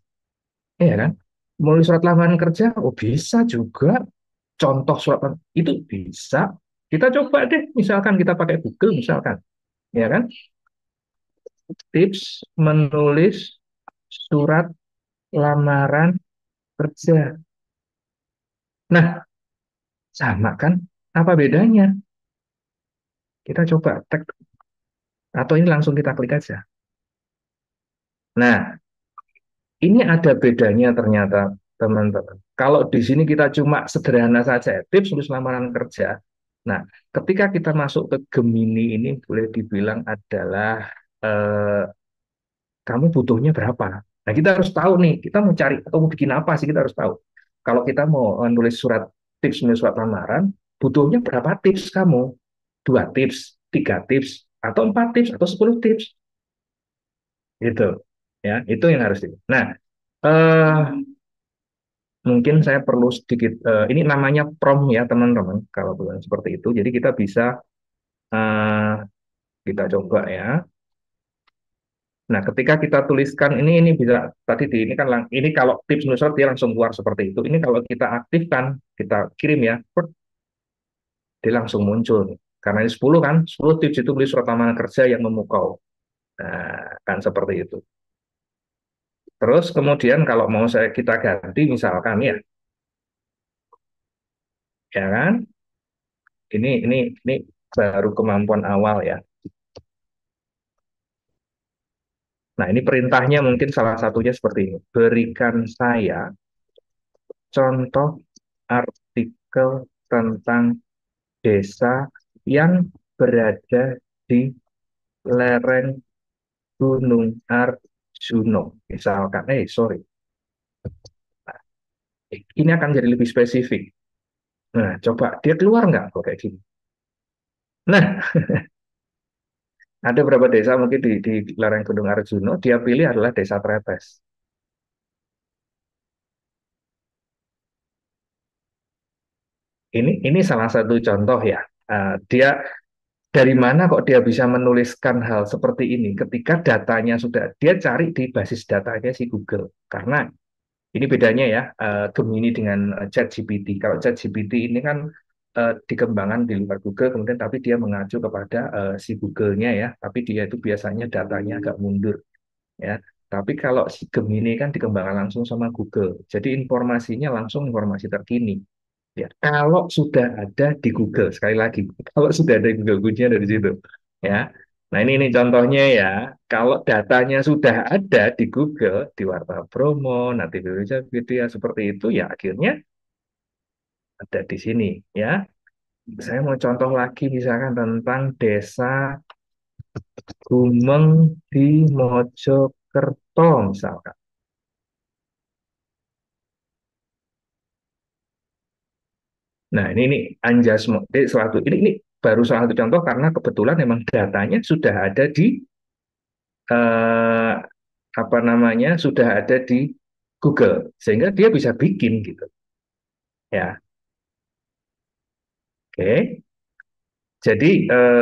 iya kan? Menulis surat lamaran kerja, oh bisa juga. Contoh surat itu bisa. Kita coba deh, misalkan kita pakai Google misalkan, ya kan? Tips menulis surat lamaran kerja. Nah, sama kan? Apa bedanya? Kita coba tag atau ini langsung kita klik aja. Nah, ini ada bedanya ternyata teman-teman. Kalau di sini kita cuma sederhana saja tips tulis lamaran kerja. Nah, ketika kita masuk ke Gemini ini boleh dibilang adalah eh, kamu butuhnya berapa. Nah, kita harus tahu nih, kita mau cari atau mau bikin apa sih kita harus tahu. Kalau kita mau nulis surat tips nulis surat lamaran, butuhnya berapa tips kamu? 2 tips, 3 tips, atau 4 tips, atau 10 tips. Gitu. Ya, itu yang harus di. Nah, eh, mungkin saya perlu sedikit, ini namanya prompt ya teman-teman, kalau bukan seperti itu. Jadi kita bisa, eh, kita coba ya. Nah, ketika kita tuliskan ini bisa tadi di ini kan ini kalau tips Nusrat dia langsung keluar seperti itu. Ini kalau kita aktifkan, kita kirim ya, dia langsung muncul nih. Karena ini 10 kan, 10 tips itu beli surat lamaran kerja yang memukau. Nah, kan seperti itu. Terus kemudian kalau mau kita ganti misalkan ya kan? Ini baru kemampuan awal ya. Nah, ini perintahnya mungkin salah satunya seperti ini. Berikan saya contoh artikel tentang desa yang berada di lereng Gunung Arjuno. Misalkan, sorry. Nah, ini akan jadi lebih spesifik. Nah, coba dia keluar nggak kalau kayak gini? Nah, ada beberapa desa mungkin di lereng Gunung Arjuno, dia pilih adalah desa Tretes. Ini salah satu contoh ya. Dia dari mana kok dia bisa menuliskan hal seperti ini ketika datanya sudah dia cari di basis datanya si Google. Karena ini bedanya ya, Gemini dengan ChatGPT. Kalau ChatGPT ini kan dikembangkan di luar Google, kemudian tapi dia mengacu kepada si Google-nya ya, tapi dia itu biasanya datanya agak mundur ya. Tapi kalau si Gemini kan dikembangkan langsung sama Google, jadi informasinya langsung informasi terkini. Ya, kalau sudah ada di Google, sekali lagi, kalau sudah ada di Google, kuncinya dari situ. Ya, nah ini contohnya ya. Kalau datanya sudah ada di Google, di Warta Promo, nanti di Wikipedia seperti itu, ya akhirnya ada di sini. Ya, saya mau contoh lagi, misalkan tentang desa Gumeng di Mojokerto, misalkan. Nah, ini Anjasmo. Ini baru salah satu contoh karena kebetulan memang datanya sudah ada di eh, apa namanya sudah ada di Google sehingga dia bisa bikin gitu ya. Oke, jadi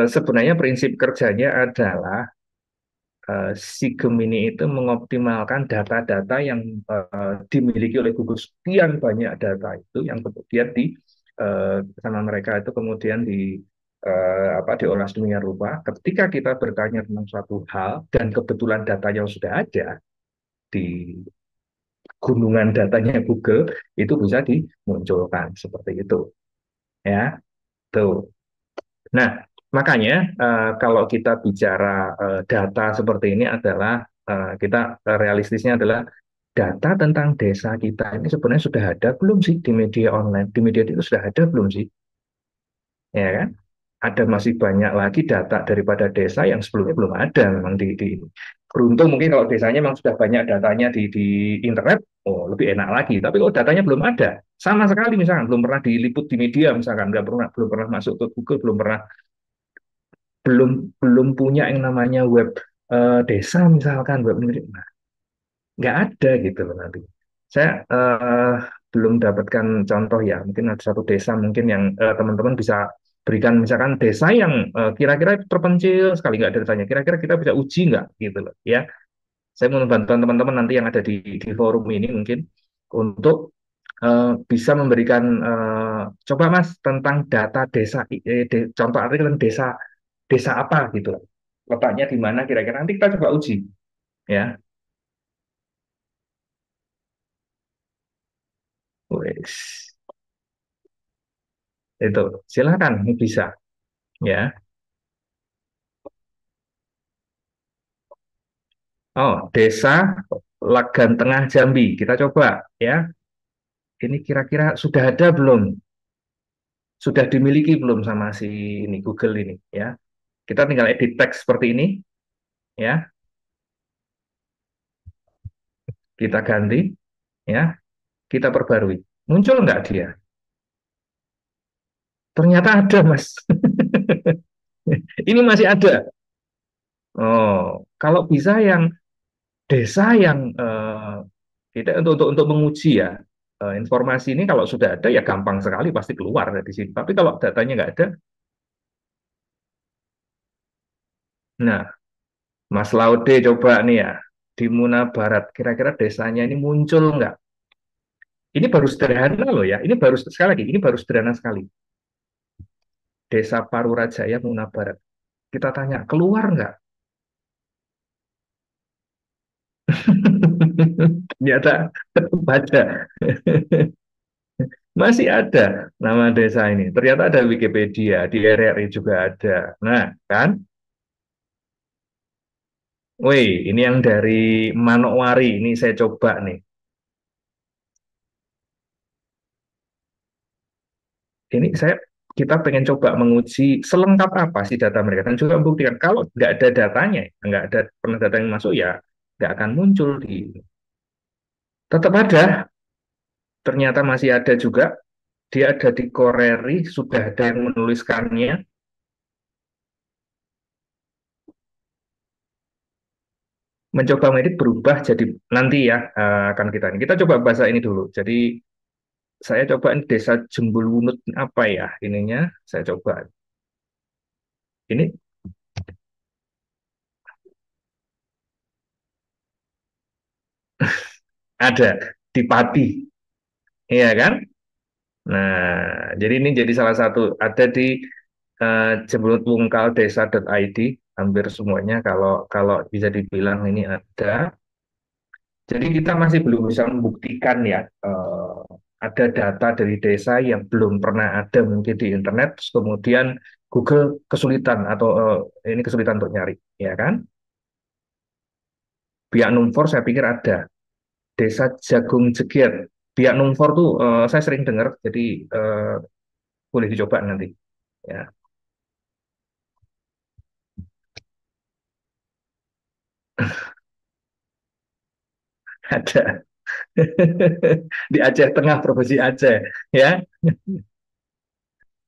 sebenarnya prinsip kerjanya adalah si Gemini itu mengoptimalkan data-data yang dimiliki oleh Google. Sekian banyak data itu yang kemudian sama mereka itu kemudian diolah sedemikian rupa. Ketika kita bertanya tentang suatu hal dan kebetulan datanya sudah ada di gunungan datanya Google, itu bisa dimunculkan seperti itu ya. Tuh. Nah, makanya kalau kita bicara data seperti ini adalah kita realistisnya adalah data tentang desa kita ini sebenarnya sudah ada belum sih di media online, di media itu sudah ada belum sih, ya kan? Ada masih banyak lagi data daripada desa yang sebelumnya belum ada memang di beruntung mungkin kalau desanya memang sudah banyak datanya di internet, oh lebih enak lagi. Tapi kalau datanya belum ada sama sekali, misalkan belum pernah diliput di media, misalkan belum pernah masuk ke Google, belum belum punya yang namanya web desa, misalkan web nah, nggak ada gitu loh nanti. Saya belum dapatkan contoh ya, mungkin ada satu desa mungkin yang teman-teman bisa berikan, misalkan desa yang kira-kira terpencil sekali nggak ada datanya, kira-kira kita bisa uji nggak gitu loh ya. Saya mau bantuan teman-teman nanti yang ada di forum ini mungkin untuk bisa memberikan coba Mas tentang data desa, contoh artikel desa desa apa gitu loh. Letaknya di mana kira-kira, nanti kita coba uji ya. Wes. Itu silakan bisa ya. Oh, desa Lagan Tengah Jambi, kita coba ya. Ini kira-kira sudah ada belum, sudah dimiliki belum sama si ini Google ini ya. Kita tinggal edit teks seperti ini ya, kita ganti ya, kita perbarui, muncul nggak dia? Ternyata ada Mas. Ini masih ada. Oh, kalau bisa yang desa yang kita untuk menguji ya, informasi ini kalau sudah ada ya gampang sekali pasti keluar dari sini. Tapi kalau datanya nggak ada, nah Mas Laude coba nih ya, di Muna Barat, kira-kira desanya ini muncul nggak? Ini baru sederhana loh ya, ini baru sekali lagi, ini baru sederhana sekali. Desa Parurajaya Muna Barat. Kita tanya, keluar nggak? Ternyata baca. Masih ada nama desa ini. Ternyata ada Wikipedia, di RRI juga ada. Nah, kan? Wih, ini yang dari Manokwari. Ini saya coba nih. Ini kita pengen coba menguji selengkap apa sih data mereka dan juga membuktikan kalau nggak ada datanya, nggak ada pernah data yang masuk ya nggak akan muncul di. Tetap ada, ternyata masih ada juga. Dia ada di Koreri, sudah ada yang menuliskannya. Mencoba ngedit berubah jadi nanti ya akan kita coba bahasa ini dulu. Jadi saya coba ini desa Jembulwunut apa ya ininya, saya coba ini ada di Pati, iya kan? Nah, jadi ini jadi salah satu ada di jembulutwungkaldesa.id, hampir semuanya kalau kalau bisa dibilang ini ada. Jadi kita masih belum bisa membuktikan ya ada data dari desa yang belum pernah ada mungkin di internet, terus kemudian Google kesulitan atau ini kesulitan untuk nyari, ya kan? Biak Numfor saya pikir ada, Desa Jagung Jegir. Biak Numfor tuh saya sering dengar, jadi eh, boleh dicoba nanti. Ya, ada di Aceh Tengah, Provinsi Aceh, ya.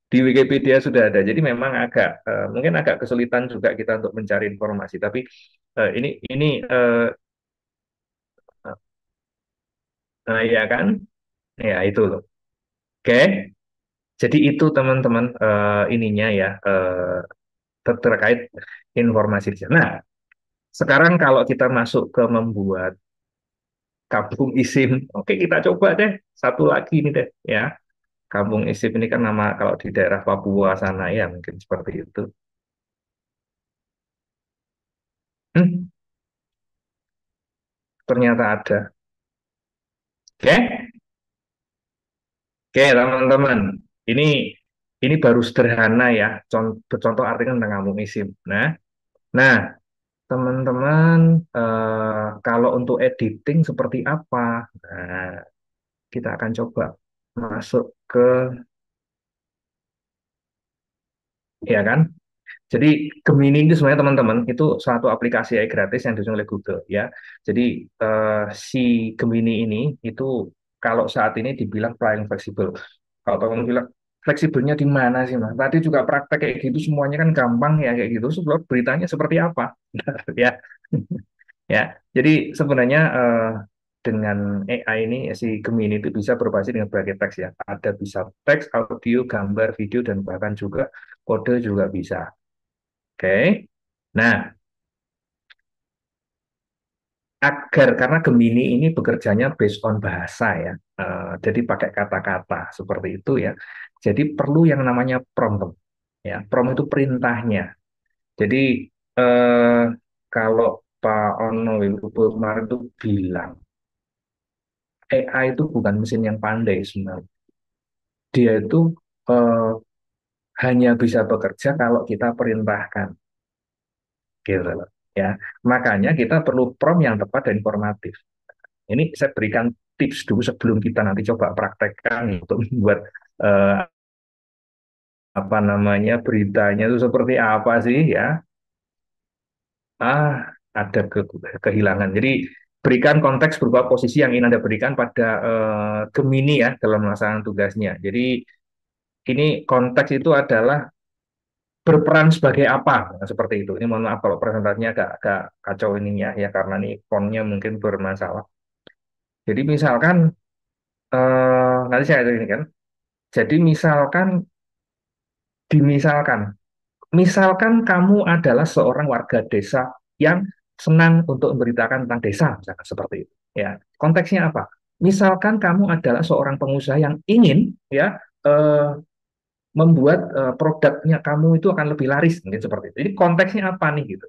Di Wikipedia sudah ada. Jadi memang agak mungkin agak kesulitan juga kita untuk mencari informasi. Tapi ini ya kan, ya itu loh. Oke, jadi itu teman-teman ininya ya terkait informasi di sana. Nah, sekarang kalau kita masuk ke membuat kampung isim, oke kita coba deh satu lagi ini deh ya. Kampung isim ini kan nama kalau di daerah Papua sana ya mungkin seperti itu. Hmm, ternyata ada. Oke, oke teman-teman. Ini ini baru sederhana ya. Contoh artinya tentang kampung isim. Nah, teman-teman, kalau untuk editing seperti apa? Nah, kita akan coba masuk ke, ya kan? Jadi Gemini itu sebenarnya teman-teman itu suatu aplikasi AI gratis yang didukung oleh Google ya. Jadi si Gemini ini itu kalau saat ini dibilang paling fleksibel. Kalau teman bilang fleksibelnya di mana sih Mas? Tadi juga praktek kayak gitu semuanya kan gampang ya kayak gitu. Sebelum beritanya seperti apa? Ya. Ya, jadi sebenarnya dengan AI ini si Gemini itu bisa berbasis dengan berbagai teks ya. Ada bisa teks, audio, gambar, video, dan bahkan juga kode juga bisa. Oke. Nah, agar karena Gemini ini bekerjanya based on bahasa ya. Jadi pakai kata-kata seperti itu ya. Jadi perlu yang namanya prompt ya. Prompt itu perintahnya. Jadi eh, kalau Pak Ono itu kemarin itu bilang AI itu bukan mesin yang pandai sebenarnya. Dia itu eh, hanya bisa bekerja kalau kita perintahkan, gitu loh. Ya, makanya kita perlu prompt yang tepat dan informatif. Ini saya berikan tips dulu sebelum kita nanti coba praktekkan untuk membuat eh, apa namanya beritanya itu seperti apa sih ya. Ah, ada kehilangan. Jadi berikan konteks berupa posisi yang ingin Anda berikan pada Gemini ya dalam melaksanakan tugasnya. Jadi ini konteks itu adalah berperan sebagai apa. Nah, seperti itu. Ini mohon maaf kalau presentasinya agak kacau ininya ya karena ini fontnya mungkin bermasalah. Jadi misalkan nanti saya ini kan. Jadi dimisalkan, misalkan kamu adalah seorang warga desa yang senang untuk memberitakan tentang desa, misalkan seperti itu. Ya, konteksnya apa? Misalkan kamu adalah seorang pengusaha yang ingin ya membuat produknya kamu itu akan lebih laris, mungkin seperti itu. Jadi konteksnya apa nih gitu?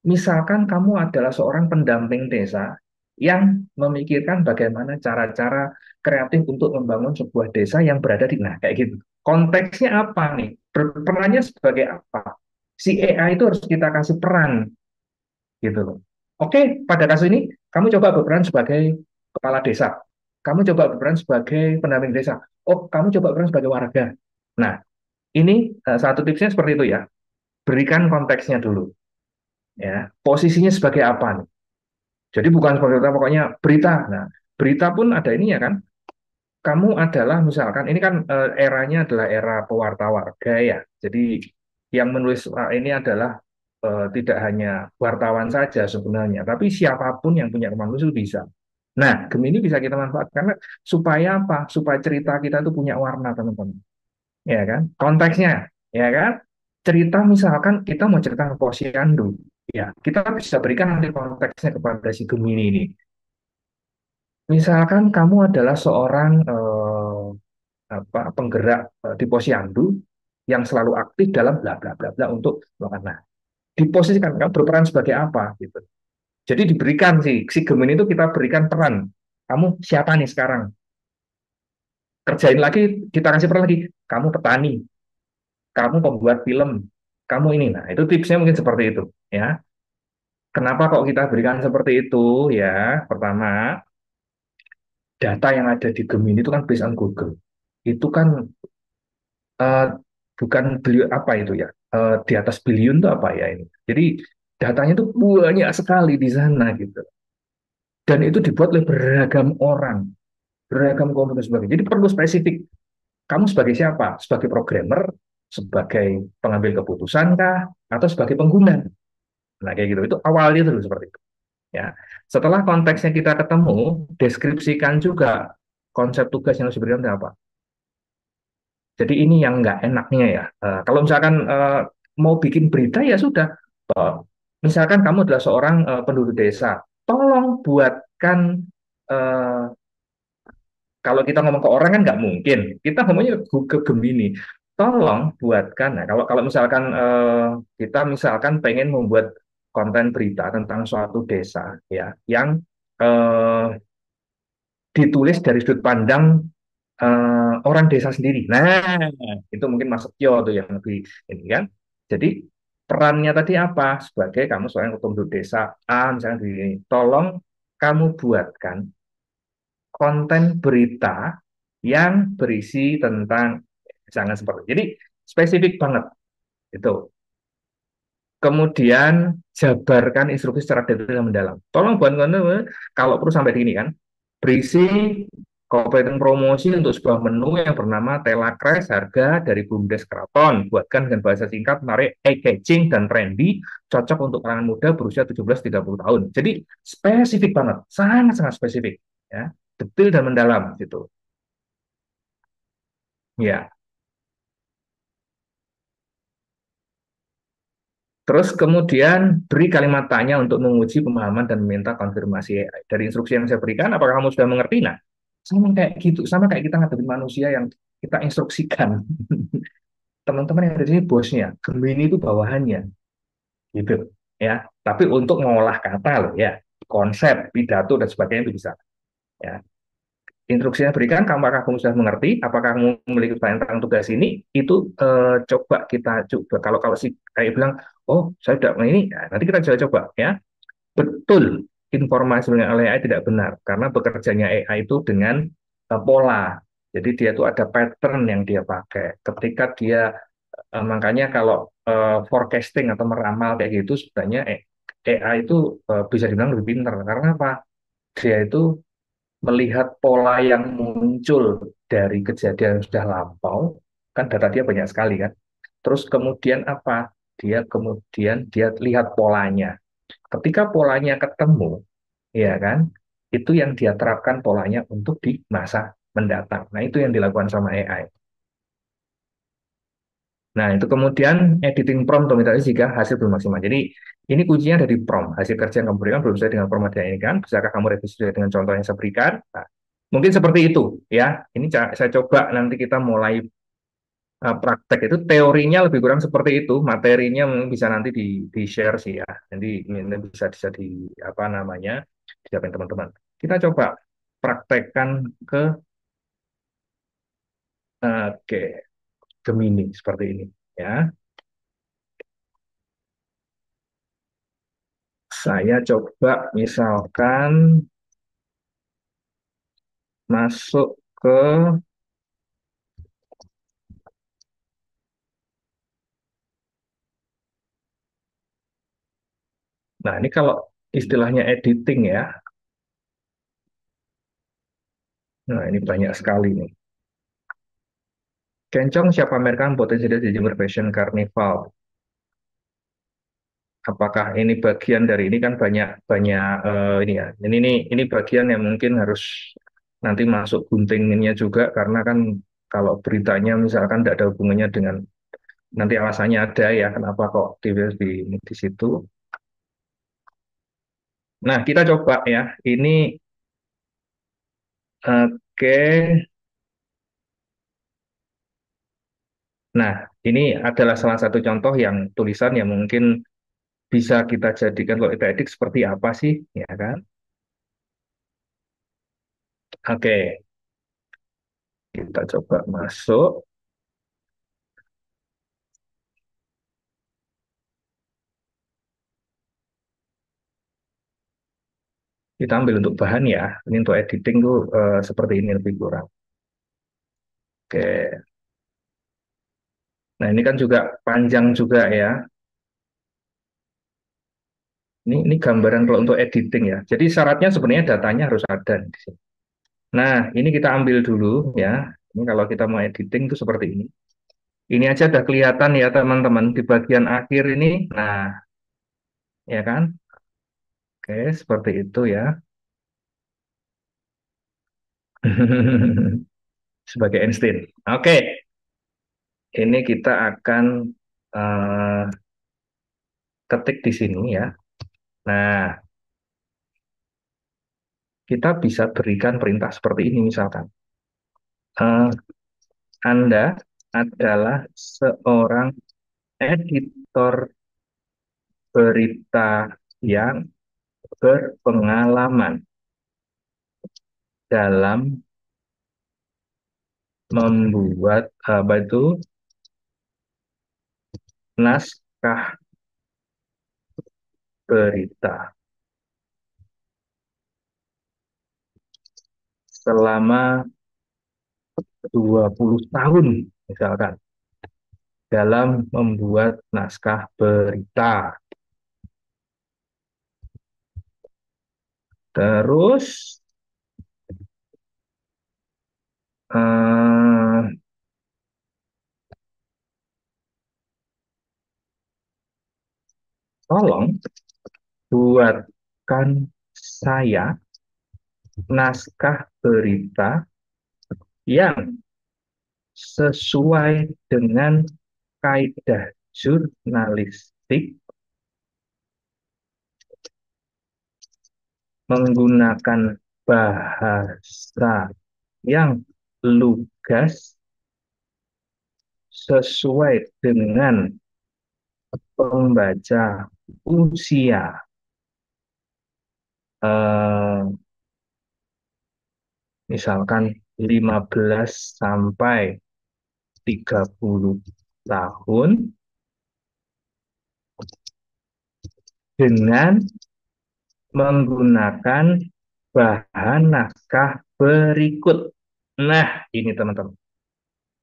Misalkan kamu adalah seorang pendamping desa yang memikirkan bagaimana cara-cara kreatif untuk membangun sebuah desa yang berada di, nah kayak gitu. Konteksnya apa nih? Perannya sebagai apa? Si AI itu harus kita kasih peran gitu loh. Oke, pada kasus ini kamu coba berperan sebagai kepala desa. Kamu coba berperan sebagai pendamping desa. Oh, kamu coba berperan sebagai warga. Nah, ini satu tipsnya seperti itu ya. Berikan konteksnya dulu ya. Posisinya sebagai apa nih? Jadi bukan sebagai berita, pokoknya berita. Nah, berita pun ada ini ya kan. Kamu adalah misalkan ini kan eranya adalah era pewarta warga ya. Jadi yang menulis ini adalah tidak hanya wartawan saja sebenarnya, tapi siapapun yang punya kemampuan itu bisa. Nah, Gemini bisa kita manfaatkan karena supaya apa? Supaya cerita kita itu punya warna, teman-teman. Ya kan? Konteksnya, ya kan? Cerita misalkan kita mau cerita ke Posyandu, ya kita bisa berikan nanti konteksnya kepada si Gemini ini. Misalkan kamu adalah seorang penggerak di Posyandu yang selalu aktif dalam bla bla bla bla untuk melakukan. Nah, diposisikan kamu berperan sebagai apa gitu. Jadi diberikan si Gemini itu kita berikan peran. Kamu siapa nih sekarang? Kerjain lagi, kita kasih peran lagi. Kamu petani, kamu pembuat film, kamu ini. Nah, itu tipsnya mungkin seperti itu ya. Kenapa kok kita berikan seperti itu ya? Pertama, data yang ada di Gemini itu kan based on Google. Itu kan eh, bukan beliau apa itu ya? Di atas biliun itu apa ya ini? Jadi datanya itu banyak sekali di sana gitu. Dan itu dibuat oleh beragam orang, beragam komunitas sebagainya. Jadi perlu spesifik. Kamu sebagai siapa? Sebagai programmer, sebagai pengambil keputusan kah, atau sebagai pengguna? Nah, kayak gitu. Itu awalnya dulu seperti itu. Ya. Setelah konteksnya kita ketemu, deskripsikan juga konsep tugas yang harus diberikan itu apa. Jadi ini yang nggak enaknya ya. Kalau misalkan mau bikin berita ya sudah. Eh, Misalkan kamu adalah seorang penduduk desa, tolong buatkan eh, kalau kita ngomong ke orang kan nggak mungkin. Kita ngomongnya ke Gemini. Tolong buatkan. Nah, kalau kalau misalkan kita misalkan pengen membuat konten berita tentang suatu desa ya yang eh, ditulis dari sudut pandang orang desa sendiri. Nah, itu mungkin Mas Setio tuh yang lebih ini kan. Jadi perannya tadi apa? Sebagai kamu seorang penduduk desa A, misalnya di tolong kamu buatkan konten berita yang berisi tentang jangan seperti itu. Jadi spesifik banget itu. Kemudian jabarkan instruksi secara detail dan mendalam. Tolong buat konten kalau perlu sampai di ini kan. Berisi copywriting promosi untuk sebuah menu yang bernama Telakres harga dari BUMDes Keraton. Buatkan dengan bahasa singkat, menarik, eye-catching, dan trendy, cocok untuk kalangan muda berusia 17-30 tahun. Jadi spesifik banget, sangat-sangat spesifik. Ya, detail dan mendalam gitu. Ya, terus kemudian beri kalimat tanya untuk menguji pemahaman dan meminta konfirmasi AI. Dari instruksi yang saya berikan, apakah kamu sudah mengerti? Nah, sama kayak gitu, sama kayak kita ngadepin manusia yang kita instruksikan. Teman-teman yang ada di sini bosnya, Gemini itu bawahannya, gitu ya. Tapi untuk mengolah kata loh ya, konsep, pidato dan sebagainya itu bisa. Ya, instruksi yang berikan, apakah kamu sudah mengerti, apakah kamu memiliki pertanyaan tentang tugas ini, itu coba kita coba. Kalau kalau si kayak bilang, oh saya sudah ini, ya, nanti kita coba ya. Betul, informasi dengan AI tidak benar karena bekerjanya AI itu dengan pola. Jadi dia itu ada pattern yang dia pakai. Ketika dia makanya kalau forecasting atau meramal kayak gitu sebenarnya AI itu bisa dibilang lebih pintar karena apa? Dia itu melihat pola yang muncul dari kejadian yang sudah lampau, kan data dia banyak sekali kan. Terus kemudian apa? Dia lihat polanya. Ketika polanya ketemu, ya kan, itu yang dia terapkan polanya untuk di masa mendatang. Nah, itu yang dilakukan sama AI. Nah, itu kemudian editing prompt otomatis jika hasil belum maksimal. Jadi, ini kuncinya ada di prompt. Hasil kerja yang kamu berikan belum sesuai dengan prompt yang ini kan. Bisakah kamu revisi sesuai dengan contoh yang saya berikan? Nah, mungkin seperti itu ya. Ini saya coba nanti kita mulai praktek itu teorinya lebih kurang seperti itu, materinya mungkin bisa nanti di share sih ya. Nanti ini bisa bisa di apa namanya disiapin teman-teman. Kita coba praktekkan ke ke Gemini seperti ini ya. Saya coba misalkan masuk ke, nah ini kalau istilahnya editing ya. Nah ini banyak sekali nih. Kencong siap pamerkan potensi di Jember Fashion Carnival. Apakah ini bagian dari ini kan banyak banyak ini ya. Ini bagian yang mungkin harus nanti masuk guntingnya juga karena kan kalau beritanya misalkan tidak ada hubungannya dengan nanti alasannya ada ya kenapa kok di situ. Nah kita coba ya. Ini oke. Nah ini adalah salah satu contoh yang tulisan yang mungkin bisa kita jadikan kalau kita edik seperti apa sih ya kan? Oke, kita coba masuk. Kita ambil untuk bahan ya. Ini untuk editing tuh seperti ini lebih kurang. Oke. Nah, ini kan juga panjang juga ya. Ini gambaran kalau untuk editing ya. Jadi syaratnya sebenarnya datanya harus ada di sini. Nah, ini kita ambil dulu ya. Ini kalau kita mau editing itu seperti ini. Ini aja udah kelihatan ya teman-teman di bagian akhir ini. Nah, ya kan? Oke, seperti itu ya. Sebagai Einstein. Oke, ini kita akan eh, ketik di sini ya. Nah, kita bisa berikan perintah seperti ini misalkan. Eh, Anda adalah seorang editor berita yang berpengalaman dalam membuat apa itu naskah berita selama 20 tahun misalkan dalam membuat naskah berita. Terus eh, tolong buatkan saya naskah berita yang sesuai dengan kaidah jurnalistik menggunakan bahasa yang lugas sesuai dengan pembaca usia eh, misalkan 15 sampai 30 tahun dengan menggunakan bahan naskah berikut. Nah, ini teman-teman.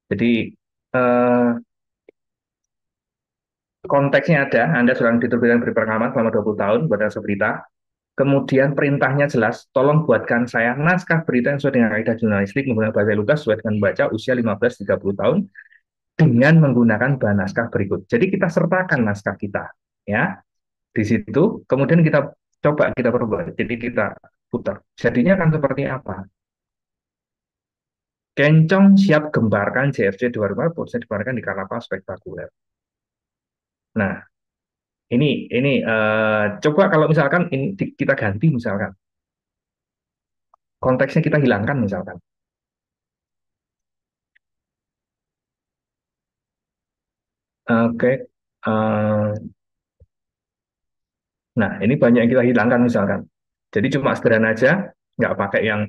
Jadi eh, konteksnya ada, Anda sedang diterbitkan beri pengalaman selama 20 tahun buat naskah berita. Kemudian perintahnya jelas, tolong buatkan saya naskah berita yang sesuai dengan kaidah jurnalistik menggunakan bahasa lugas sesuai dengan baca usia 15-30 tahun dengan menggunakan bahan naskah berikut. Jadi kita sertakan naskah kita ya di situ, kemudian kita coba kita perbuat. Jadi kita putar. Jadinya akan seperti apa? Kencong siap gembarkan JFC 2040 bisa dipamerkan di Karnaval Spektakuler. Nah, ini coba kalau misalkan ini kita ganti misalkan konteksnya kita hilangkan misalkan. Oke. Eh, nah, ini banyak yang kita hilangkan misalkan. Jadi cuma sederhana aja, nggak pakai yang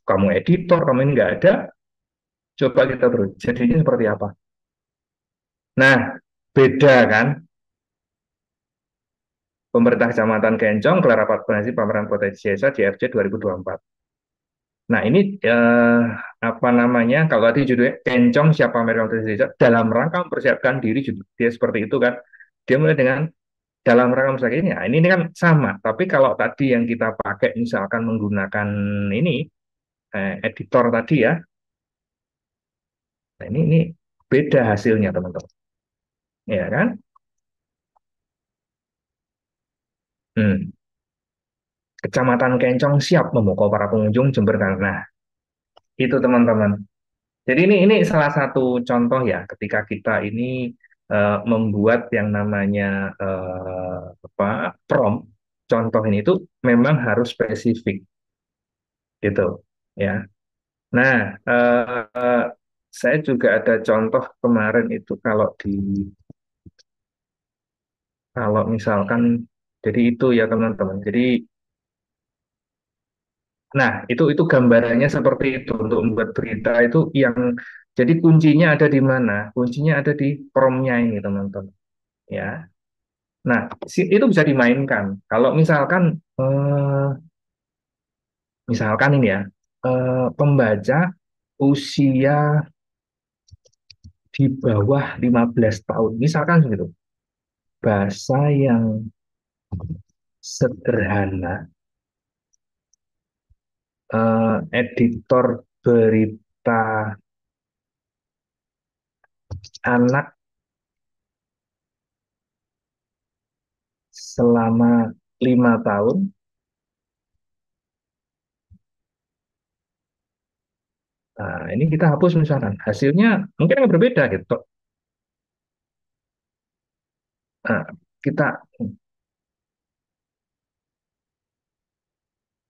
kamu editor, kamu ini nggak ada. Coba kita terus. Jadinya seperti apa? Nah, beda kan? Pemerintah Kecamatan Kencong gelar rapat koordinasi pameran potensi desa JFC 2024. Nah, ini apa namanya? Kalau tadi judulnya Kencong siap pameran potensi desa dalam rangka mempersiapkan diri, dia seperti itu kan. Dia mulai dengan dalam rangka mempersiapkan ini. Nah, ini kan sama. Tapi kalau tadi yang kita pakai misalkan menggunakan ini editor tadi ya. Nah, ini beda hasilnya teman-teman. Ya kan? Hmm. Kecamatan Kencong siap memukau para pengunjung Jember kan. Nah, itu teman-teman. Jadi ini salah satu contoh ya ketika kita ini membuat yang namanya apa prompt contoh ini itu memang harus spesifik gitu ya. Nah, saya juga ada contoh kemarin itu kalau misalkan jadi itu ya teman-teman. Jadi nah, itu gambarannya seperti itu untuk membuat berita itu yang jadi kuncinya ada di mana? Kuncinya ada di promnya ini, teman-teman. Ya. Nah, itu bisa dimainkan. Kalau misalkan ini ya, pembaca usia di bawah 15 tahun, misalkan gitu. Bahasa yang sederhana, editor berita anak selama 5 tahun. Nah, ini kita hapus misalkan. Hasilnya mungkin akan berbeda gitu. Nah, kita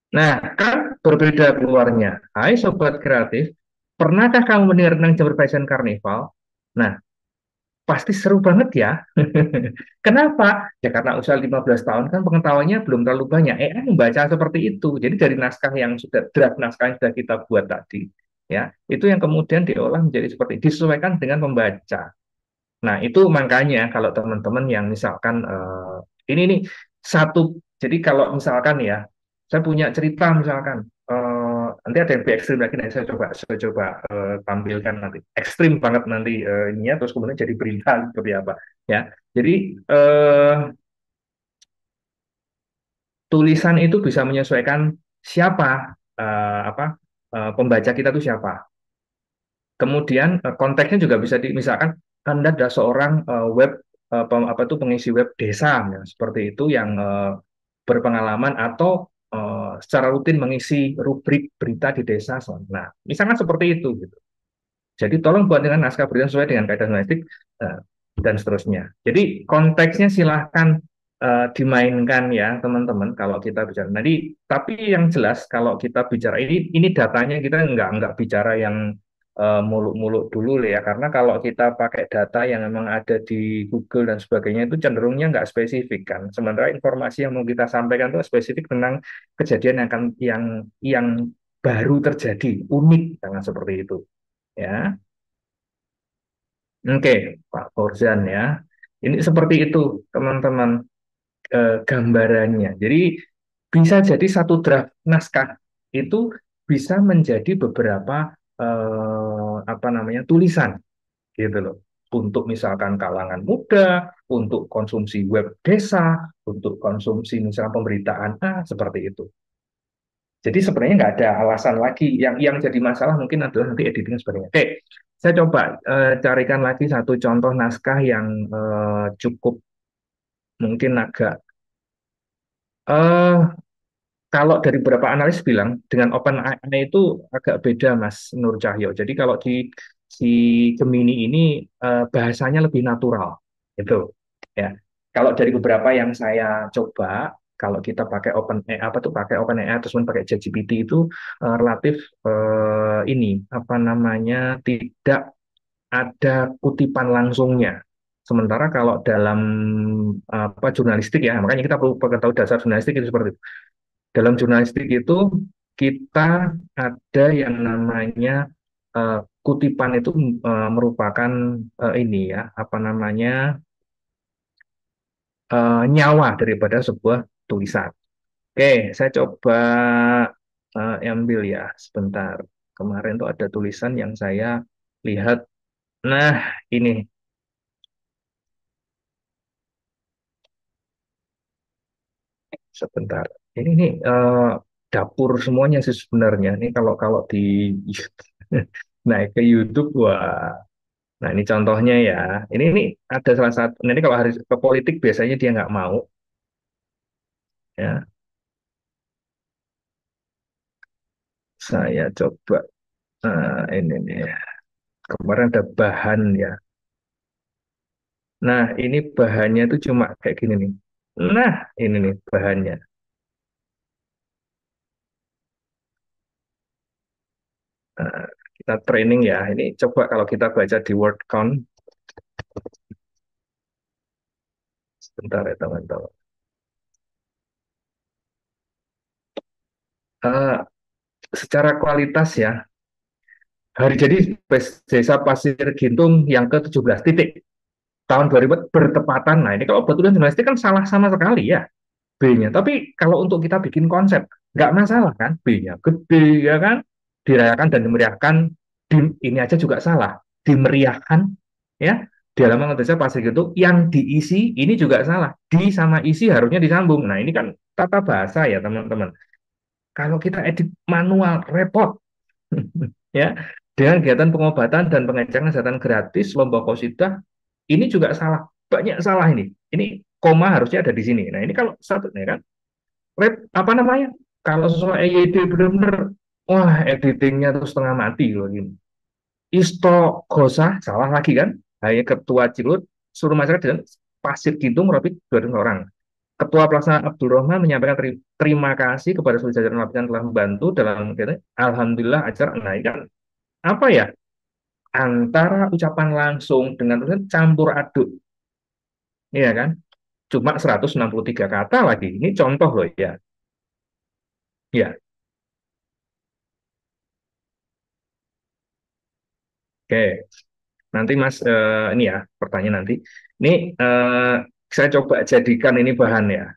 Nah, kan berbeda keluarnya. Hai Sobat Kreatif, pernahkah kamu mendengar tentang Jember Fashion Carnival? Nah, pasti seru banget ya. Kenapa? Ya karena usia 15 tahun kan pengetahuannya belum terlalu banyak. Membaca seperti itu. Jadi dari naskah yang sudah draft naskah yang sudah kita buat tadi, ya, itu yang kemudian diolah menjadi seperti disesuaikan dengan pembaca. Nah, itu makanya kalau teman-teman yang misalkan ini nih satu, jadi kalau misalkan ya, saya punya cerita misalkan nanti ada yang lebih ekstrim lagi, nanti saya coba tampilkan nanti ekstrim banget nanti ininya, terus kemudian jadi berita seperti apa ya. Jadi tulisan itu bisa menyesuaikan siapa pembaca kita itu siapa. Kemudian konteksnya juga bisa misalkan Anda adalah seorang pengisi web desa ya, seperti itu yang berpengalaman atau secara rutin mengisi rubrik berita di desa. Nah, misalkan seperti itu gitu. Jadi tolong buat dengan naskah berita sesuai dengan kaidah jurnalistik uh, dan seterusnya. Jadi konteksnya silahkan dimainkan ya teman-teman kalau kita bicara. Nanti tapi yang jelas kalau kita bicara ini datanya kita nggak bicara yang muluk-muluk dulu ya, karena kalau kita pakai data yang memang ada di Google dan sebagainya itu cenderungnya nggak spesifik kan. Sementara informasi yang mau kita sampaikan itu spesifik tentang kejadian yang baru terjadi, unik, jangan seperti itu ya. Oke, Pak Fauzan ya. Ini seperti itu teman-teman gambarannya. Jadi bisa jadi satu draft naskah itu bisa menjadi beberapa apa namanya tulisan gitu loh. Untuk misalkan kalangan muda, untuk konsumsi web desa, untuk konsumsi misalnya pemberitaan seperti itu. Jadi sebenarnya nggak ada alasan lagi. Yang jadi masalah mungkin adalah nanti editing sebagainya. Oke, saya coba carikan lagi satu contoh naskah yang cukup mungkin agak kalau dari beberapa analis bilang dengan OpenAI itu agak beda Mas Nur Cahyo. Jadi kalau di si Gemini ini bahasanya lebih natural gitu ya. Kalau dari beberapa yang saya coba, kalau kita pakai OpenAI apa tuh pakai OpenAI terus pakai ChatGPT itu relatif ini apa namanya tidak ada kutipan langsungnya. Sementara kalau dalam apa jurnalistik ya, makanya kita perlu tahu dasar jurnalistik itu seperti itu. Dalam jurnalistik itu kita ada yang namanya kutipan itu merupakan ini ya, apa namanya nyawa daripada sebuah tulisan. Oke, saya coba ambil ya sebentar. Kemarin tuh ada tulisan yang saya lihat. Nah, ini sebentar. Ini nih dapur semuanya sih sebenarnya. Ini kalau kalau di naik ke YouTube, wah. Nah, ini contohnya ya. Ini ada salah satu. Nah, ini kalau hari ke politik biasanya dia nggak mau, ya. Saya coba ini nih. Kemarin ada bahan ya. Nah, ini bahannya itu cuma kayak gini nih. Nah, ini nih bahannya. Nah, kita training ya. Ini coba kalau kita baca di word count. Sebentar ya teman-teman. Eh, secara kualitas ya, hari jadi desa Pasir Gintung yang ke-17 titik tahun 2000 bertepatan. Nah, ini kalau buat tulisan jurnalistik kan salah sama sekali ya B-nya. Tapi kalau untuk kita bikin konsep, nggak masalah kan B-nya. Gede ya kan, dirayakan dan dimeriahkan. Ini aja juga salah. Dimeriahkan ya. Di halaman desa Pasir Gintung yang diisi ini juga salah. Di sama isi harusnya disambung. Nah, ini kan tata bahasa ya teman-teman. Kalau kita edit manual repot. Ya, dengan kegiatan pengobatan dan pengecangan kesehatan gratis lomba qosidah ini juga salah, banyak salah ini koma harusnya ada di sini. Nah, ini kalau satu ya kan apa namanya, kalau sesuai EYD benar-benar wah editingnya tuh setengah mati loh gini. Istoghosah salah lagi kan, hanya ketua Cilut suruh masyarakat dan Pasir Gintung Robik 200 orang. Ketua Pelaksana Abdul Rahman menyampaikan terima kasih kepada seluruh jajaran lapisan telah membantu dalam alhamdulillah acara. Nah, kan apa ya, antara ucapan langsung dengan tulisan campur aduk, ya kan? Cuma 163 kata lagi. Ini contoh loh ya. Ya, oke. Nanti Mas, ini ya pertanyaan nanti. Ini saya coba jadikan ini bahan ya.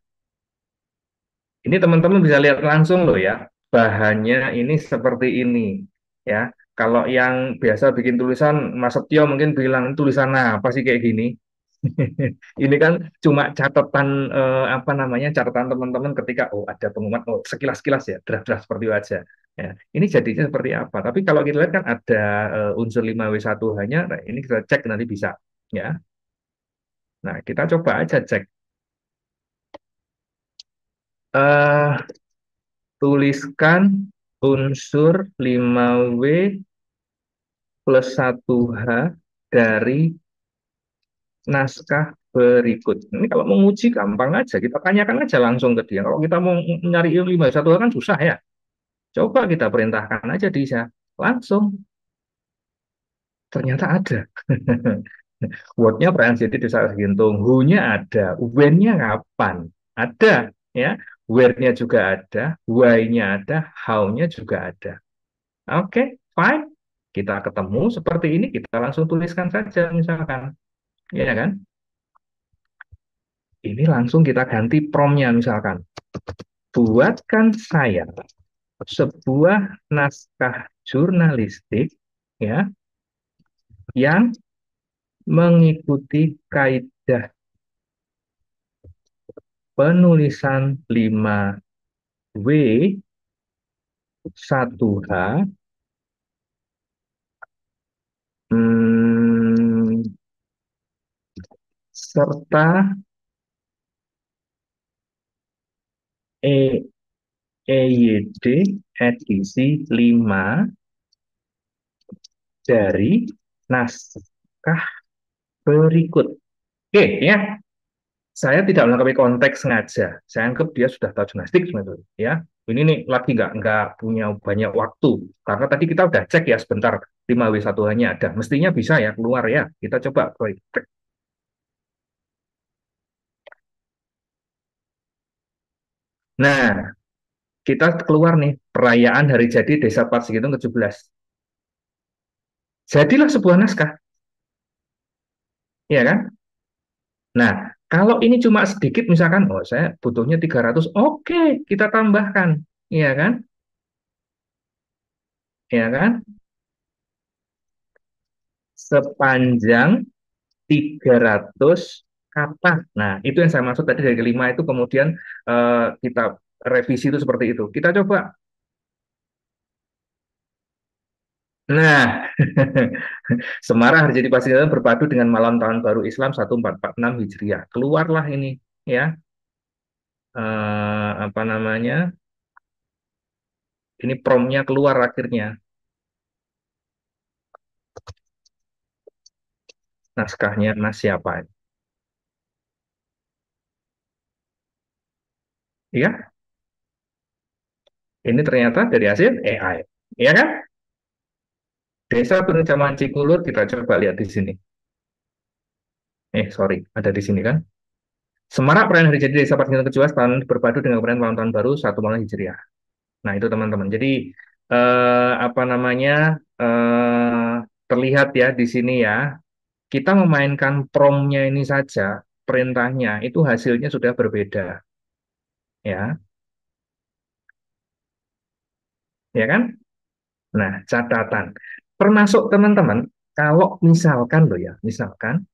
Ini teman-teman bisa lihat langsung loh ya. Bahannya ini seperti ini ya. Kalau yang biasa bikin tulisan, Mas Setio mungkin bilang tulisan apa sih kayak gini? Ini kan cuma catatan apa namanya catatan teman-teman ketika oh ada pengumuman oh sekilas-kilas ya draft-draft seperti itu aja. Ya, ini jadinya seperti apa? Tapi kalau kita lihat kan ada unsur 5W1 hanya, nah, ini kita cek nanti bisa ya. Nah, kita coba aja cek. eh Tuliskan unsur 5W plus 1H dari naskah berikut. Ini kalau mau nguji gampang aja, kita tanyakan aja langsung ke dia. Kalau kita mau nyari ilmu satu kan susah ya. Coba kita perintahkan aja dia langsung. Ternyata ada. Word-nya Pransidi Desa Gintung, Who-nya ada, When-nya kapan? Ada, ya. Where-nya juga ada, Why-nya ada, How-nya juga ada. Oke, fine. Kita ketemu seperti ini, kita langsung tuliskan saja misalkan. Ya kan? Ini langsung kita ganti prompt-nya misalkan. Buatkan saya sebuah naskah jurnalistik ya yang mengikuti kaidah penulisan 5W 1H hmm, serta EYD edisi 5 dari naskah berikut. Oke, ya. Saya tidak melengkapi konteks sengaja. Saya anggap dia sudah tahu jurnalistik sebetulnya. Ya, ini nih lagi nggak punya banyak waktu karena tadi kita udah cek ya sebentar 5W1 hanya ada. Mestinya bisa ya keluar ya. Kita coba cek. Nah, kita keluar nih perayaan hari jadi Desa Parsigitung ke-17. Jadilah sebuah naskah, ya kan? Nah, kalau ini cuma sedikit misalkan, oh saya butuhnya 300, oke, kita tambahkan, ya kan? Ya kan? Sepanjang 300 kata. Nah, itu yang saya maksud tadi dari kelima itu kemudian kita revisi itu seperti itu. Kita coba. Nah, Semarang hari jadi Paskah berpadu dengan malam tahun baru Islam 1446 Hijriah. Keluarlah ini ya, apa namanya? Ini promnya keluar akhirnya. Naskahnya Mas siapa? Ya, ini ternyata dari hasil AI. Ya kan? Desa Penunjaman Cikulur kita coba lihat di sini. Sorry, ada di sini kan? Semarak perayaan hari jadi Desa Parsigitung ke-17 tahun berpadu dengan perayaan malam tahun baru 1 Malam Hijriah. Nah, itu teman-teman. Jadi apa namanya? Terlihat ya di sini ya. Kita memainkan promnya ini saja, perintahnya itu hasilnya sudah berbeda, ya, ya kan? Nah, catatan. Termasuk teman-teman, kalau misalkan loh ya, misalkan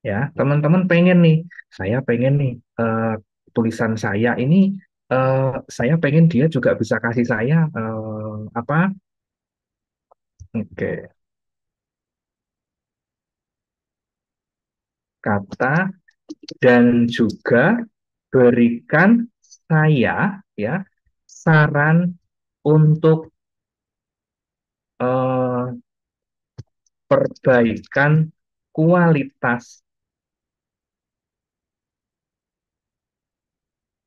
ya, teman-teman pengen nih, saya pengen nih tulisan saya ini saya pengen dia juga bisa kasih saya apa? Oke, kata dan juga berikan saya ya saran untuk eh, perbaikan kualitas.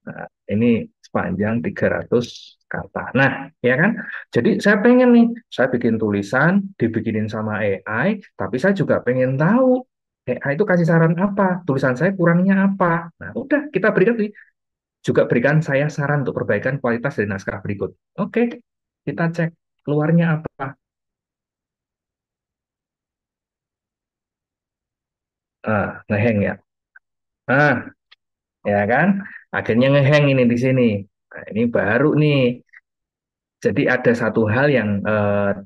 Nah, ini sepanjang 300 kata. Nah, ya kan? Jadi saya pengen nih, saya bikin tulisan, dibikinin sama AI, tapi saya juga pengen tahu AI itu kasih saran apa, tulisan saya kurangnya apa. Nah, udah kita berikan juga berikan saya saran untuk perbaikan kualitas dari naskah berikut. Oke, kita cek keluarnya apa. Ngeheng ya. Ah, ya kan? Akhirnya ngeheng ini di sini. Nah, ini baru nih. Jadi ada satu hal yang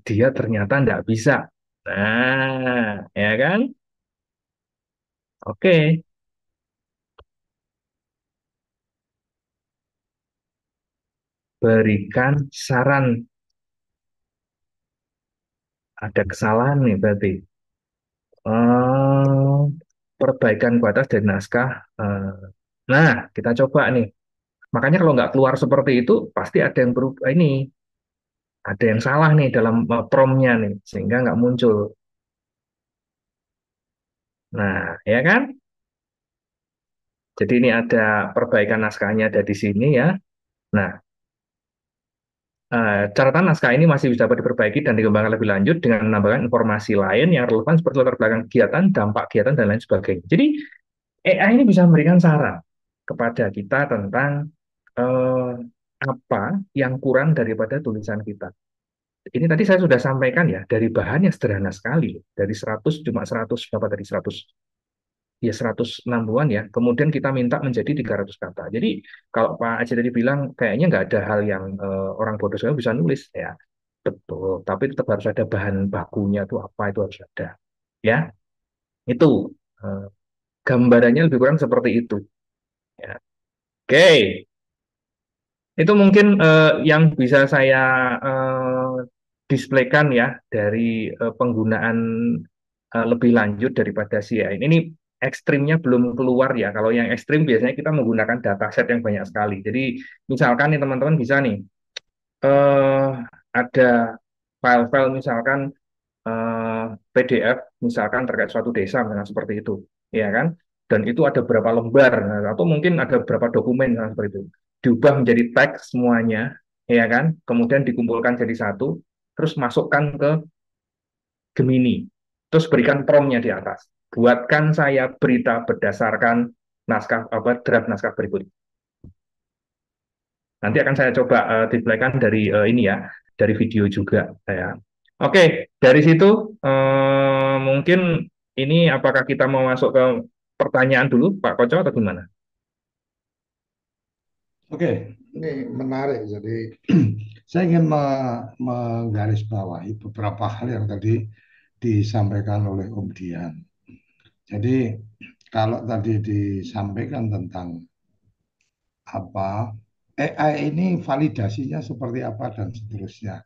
dia ternyata nggak bisa. Nah, ya kan? Oke, berikan saran. Ada kesalahan nih berarti. Eh, Perbaikan kualitas dari naskah. Nah, kita coba nih. Makanya kalau nggak keluar seperti itu, pasti ada yang berubah ini. Ada yang salah nih dalam promnya nih, sehingga nggak muncul. Nah, ya kan? Jadi ini ada perbaikan naskahnya ada di sini ya. Nah, catatan naskah ini masih bisa dapat diperbaiki dan dikembangkan lebih lanjut dengan menambahkan informasi lain yang relevan seperti latar belakang kegiatan, dampak kegiatan, dan lain sebagainya. Jadi, AI ini bisa memberikan saran kepada kita tentang eh, apa yang kurang daripada tulisan kita. Ini tadi saya sudah sampaikan ya, dari bahan yang sederhana sekali, dari 100 cuma 100 berapa tadi 100 ya 160-an ya. Kemudian kita minta menjadi 300 kata. Jadi kalau Pak Aceh tadi bilang kayaknya nggak ada hal yang orang bodoh saya bisa nulis ya. Betul, tapi tetap harus ada bahan bakunya tuh apa itu harus ada. Ya, itu eh, gambarannya lebih kurang seperti itu. Ya. Oke, itu mungkin yang bisa saya eh, displaykan ya dari penggunaan lebih lanjut daripada CI. Ini ekstrimnya belum keluar ya. Kalau yang ekstrim biasanya kita menggunakan dataset yang banyak sekali. Jadi misalkan nih teman-teman bisa nih eh ada file-file misalkan PDF misalkan terkait suatu desa misalkan seperti itu, ya kan? Dan itu ada berapa lembar atau mungkin ada berapa dokumen misalkan seperti itu. Diubah menjadi teks semuanya, ya kan? Kemudian dikumpulkan jadi satu, terus masukkan ke Gemini. Terus berikan promptnya di atas. Buatkan saya berita berdasarkan naskah apa draft naskah berikut. Nanti akan saya coba displaykan dari ini ya, dari video juga saya. Oke, dari situ mungkin ini apakah kita mau masuk ke pertanyaan dulu, Pak Koco, atau gimana? Oke, ini menarik. Jadi saya ingin menggarisbawahi beberapa hal yang tadi disampaikan oleh Om Dian. Jadi kalau tadi disampaikan tentang apa AI ini validasinya seperti apa dan seterusnya.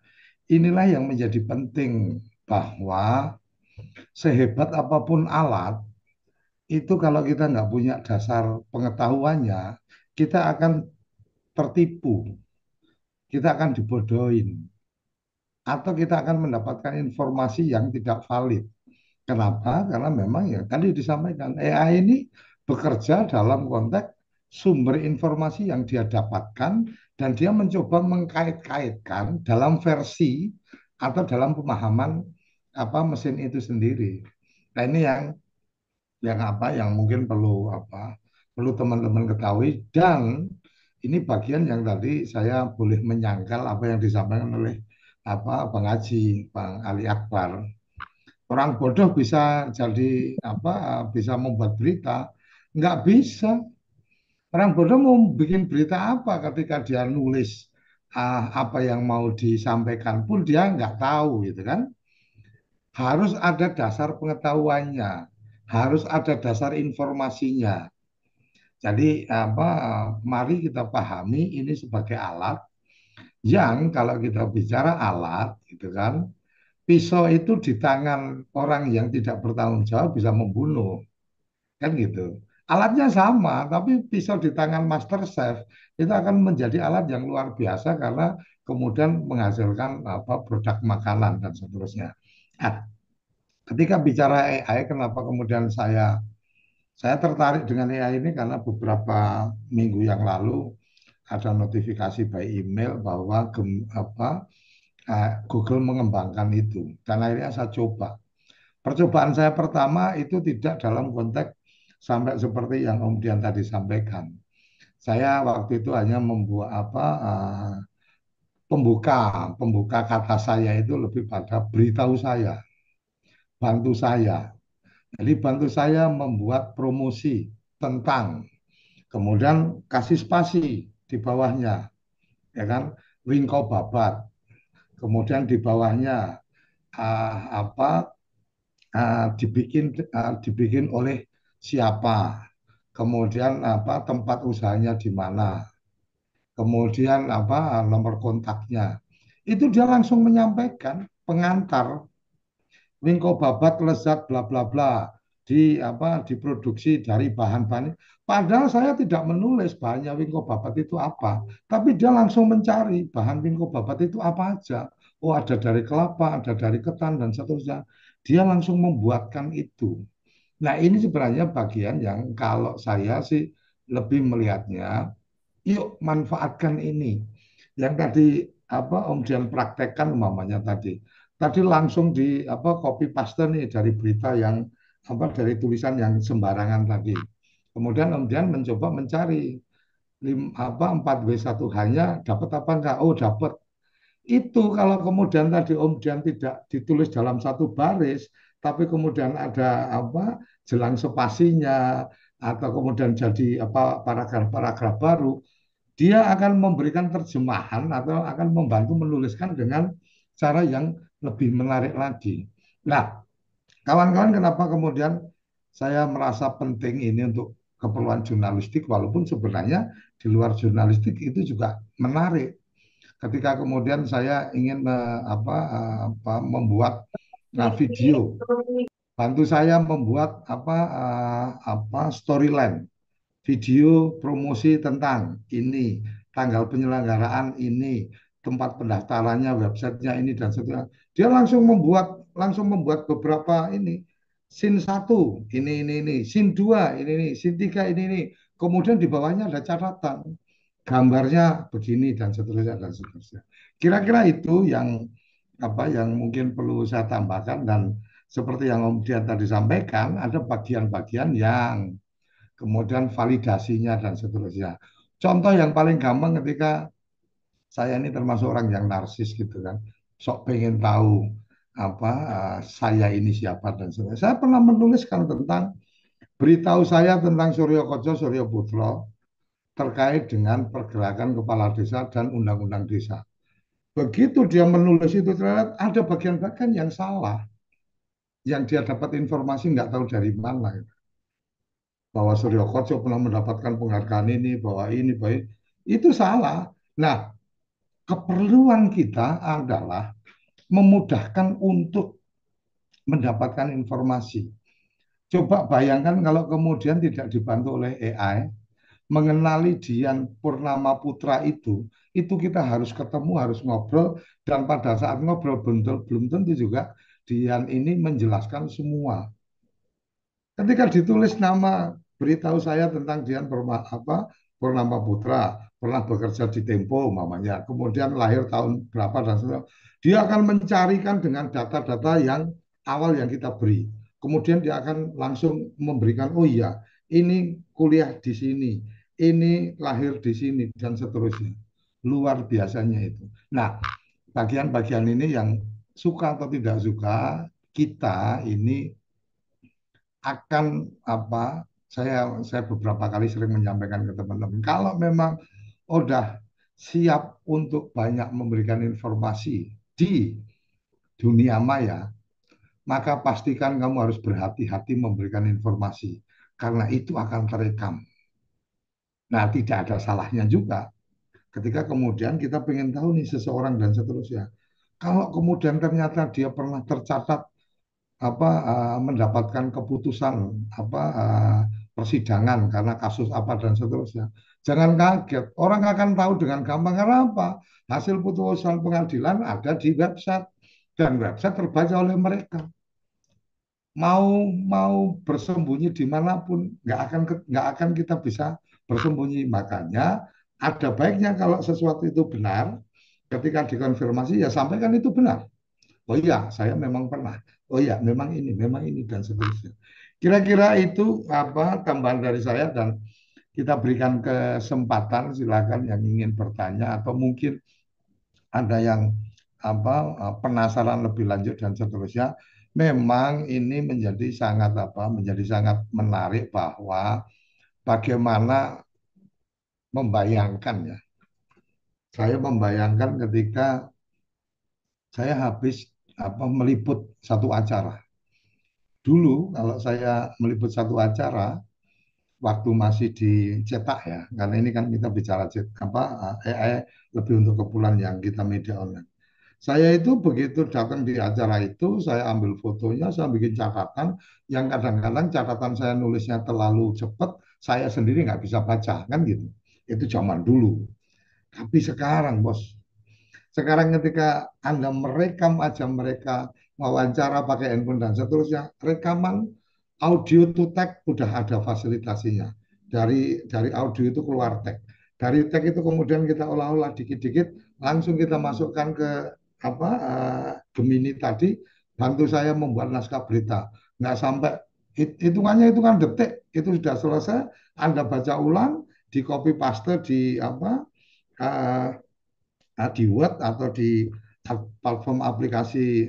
Inilah yang menjadi penting bahwa sehebat apapun alat itu kalau kita nggak punya dasar pengetahuannya, kita akan tertipu, kita akan dibodohin, atau kita akan mendapatkan informasi yang tidak valid. Kenapa? Karena memang ya tadi disampaikan AI ini bekerja dalam konteks sumber informasi yang dia dapatkan dan dia mencoba mengkait-kaitkan dalam versi atau dalam pemahaman apa mesin itu sendiri. Nah ini yang apa yang mungkin perlu teman-teman ketahui dan ini bagian yang tadi saya boleh menyangkal apa yang disampaikan oleh Bang Haji, Bang Ali Akbar. Orang bodoh bisa jadi bisa membuat berita? Nggak bisa. Orang bodoh mau bikin berita apa ketika dia nulis apa yang mau disampaikan pun dia nggak tahu gitu kan. Harus ada dasar pengetahuannya, harus ada dasar informasinya. Jadi mari kita pahami ini sebagai alat yang kalau kita bicara alat gitu kan, pisau itu di tangan orang yang tidak bertanggung jawab bisa membunuh, kan gitu. Alatnya sama, tapi pisau di tangan master chef itu akan menjadi alat yang luar biasa karena kemudian menghasilkan produk makanan dan seterusnya. Nah, ketika bicara AI, kenapa kemudian saya tertarik dengan AI ini karena beberapa minggu yang lalu ada notifikasi by email bahwa Google mengembangkan itu dan akhirnya saya coba. Percobaan saya pertama itu tidak dalam konteks sampai seperti yang Om Dian tadi sampaikan. Saya waktu itu hanya membuat pembuka kata saya itu lebih pada beritahu saya, bantu saya. Jadi bantu saya membuat promosi tentang, kemudian kasih spasi di bawahnya, ya kan, wingko babat. Kemudian di bawahnya uh, apa dibikin oleh siapa, kemudian tempat usahanya di mana, kemudian nomor kontaknya. Itu dia langsung menyampaikan pengantar wingko babat lezat bla bla bla diproduksi dari bahan-bahan. Padahal saya tidak menulis bahannya wingko babat itu apa, tapi dia langsung mencari bahan wingko babat itu apa aja. Oh, ada dari kelapa, ada dari ketan dan seterusnya. Dia langsung membuatkan itu. Nah, ini sebenarnya bagian yang kalau saya sih lebih melihatnya, yuk manfaatkan ini. Yang tadi Om Dian praktekkan umpamanya tadi. Tadi langsung di copy paste nih dari berita yang dari tulisan yang sembarangan tadi. Kemudian Om Dian mencoba mencari 4W1H-nya dapat apa enggak? Oh, dapat. Itu kalau kemudian tadi Om Dian tidak ditulis dalam satu baris, tapi kemudian ada jelang spasinya atau kemudian jadi paragraf-paragraf baru, dia akan memberikan terjemahan atau akan membantu menuliskan dengan cara yang lebih menarik lagi. Nah, kawan-kawan, kenapa kemudian saya merasa penting ini untuk keperluan jurnalistik, walaupun sebenarnya di luar jurnalistik itu juga menarik. Ketika kemudian saya ingin membuat video bantu saya membuat storyline, video promosi tentang ini, tanggal penyelenggaraan ini, tempat pendaftarannya, websitenya ini dan seterusnya. Dia langsung membuat beberapa ini. Scene satu, ini, scene dua, ini, scene tiga, ini. Kemudian di bawahnya ada catatan, gambarnya begini dan seterusnya dan seterusnya. Kira-kira itu yang mungkin perlu saya tambahkan dan seperti yang Om Dian tadi sampaikan, ada bagian-bagian yang kemudian validasinya dan seterusnya. Contoh yang paling gampang ketika saya ini termasuk orang yang narsis gitu kan, sok pengen tahu saya ini siapa dan sebagainya. Saya pernah menuliskan tentang beritahu saya tentang Suryo Koco Suryo Putro terkait dengan pergerakan kepala desa dan undang-undang desa. Begitu dia menulis itu ternyata ada bagian-bagian yang salah, yang dia dapat informasi nggak tahu dari mana. Bahwa Suryo Koco pernah mendapatkan penghargaan ini, bahwa ini. Itu salah. Nah, keperluan kita adalah memudahkan untuk mendapatkan informasi. Coba bayangkan kalau kemudian tidak dibantu oleh AI, mengenali Dian Purnama Putra itu kita harus ketemu, harus ngobrol, dan pada saat ngobrol belum tentu juga Dian ini menjelaskan semua. Ketika ditulis nama, beritahu saya tentang Dian Purnama Putra, pernah bekerja di Tempo, mamanya, kemudian lahir tahun berapa dan sebagainya. Dia akan mencarikan dengan data-data yang awal yang kita beri. Kemudian dia akan langsung memberikan, oh iya, ini kuliah di sini, ini lahir di sini, dan seterusnya. Luar biasanya itu. Nah, bagian-bagian ini yang suka atau tidak suka, kita ini akan saya beberapa kali sering menyampaikan ke teman-teman kalau memang udah siap untuk banyak memberikan informasi di dunia maya, maka pastikan kamu harus berhati-hati memberikan informasi karena itu akan terekam. Nah, tidak ada salahnya juga ketika kemudian kita pengen tahu nih seseorang dan seterusnya. Kalau kemudian ternyata dia pernah tercatat mendapatkan keputusan persidangan karena kasus apa dan seterusnya. Jangan kaget, orang akan tahu dengan gampang karena apa? Hasil putusan pengadilan ada di website dan website terbaca oleh mereka. Mau bersembunyi dimanapun nggak akan kita bisa bersembunyi. Makanya ada baiknya kalau sesuatu itu benar, ketika dikonfirmasi ya sampaikan itu benar. Oh iya, saya memang pernah. Oh iya, memang ini dan seterusnya. Kira-kira itu tambahan dari saya dan kita berikan kesempatan silakan yang ingin bertanya atau mungkin ada yang penasaran lebih lanjut dan seterusnya. Memang ini menjadi sangat menarik bahwa bagaimana membayangkan ya. Saya membayangkan ketika saya habis meliput satu acara. Dulu kalau saya meliput satu acara waktu masih dicetak ya, karena ini kan kita bicara AI lebih untuk keperluan yang kita media online. Saya itu begitu datang di acara itu, saya ambil fotonya, saya bikin catatan, yang kadang-kadang catatan saya nulisnya terlalu cepat, saya sendiri nggak bisa baca, kan gitu. Itu zaman dulu. Tapi sekarang, bos, sekarang ketika Anda merekam aja mereka wawancara pakai handphone dan seterusnya, rekaman audio to text udah ada fasilitasinya. Dari audio itu keluar teks. Dari teks itu kemudian kita olah-olah dikit-dikit, langsung kita masukkan ke Gemini tadi, bantu saya membuat naskah berita. Nggak sampai hitungannya itu kan detik, itu sudah selesai. Anda baca ulang, di copy paste di uh, di Word atau di platform aplikasi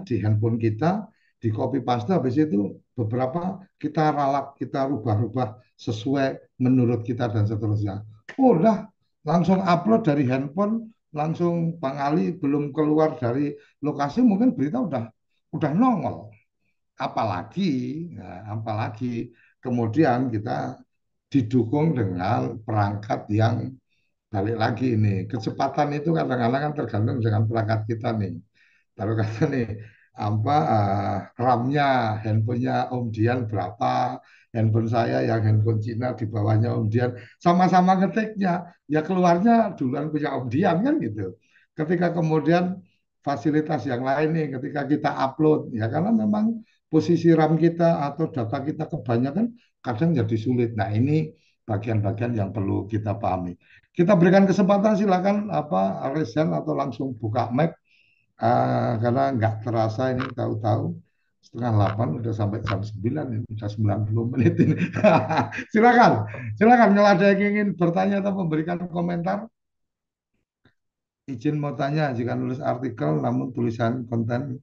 di handphone kita, di copy paste, habis itu beberapa kita ralat, kita rubah-rubah sesuai menurut kita dan seterusnya. Oh, udah langsung upload dari handphone, langsung Bang Ali belum keluar dari lokasi mungkin berita udah nongol. Apalagi kemudian kita didukung dengan perangkat yang balik lagi ini, kecepatan itu kadang-kadang kan tergantung dengan perangkat kita nih. Taruh kata nih, apa RAM-nya, handphonenya Om Dian berapa, handphone saya yang handphone Cina di bawahnya Om Dian, sama-sama ngetiknya, ya keluarnya duluan punya Om Dian kan gitu. Ketika kemudian fasilitas yang lain nih, ketika kita upload, ya karena memang posisi RAM kita atau data kita kebanyakan, kadang jadi sulit. Nah ini bagian-bagian yang perlu kita pahami. Kita berikan kesempatan silakan apa Resen atau langsung buka mic. Karena nggak terasa ini tahu-tahu setengah 8 udah sampai jam 9 ini udah 90 menit ini. Silakan, silakan kalau ada yang ingin bertanya atau memberikan komentar, izin mau tanya jika nulis artikel namun tulisan konten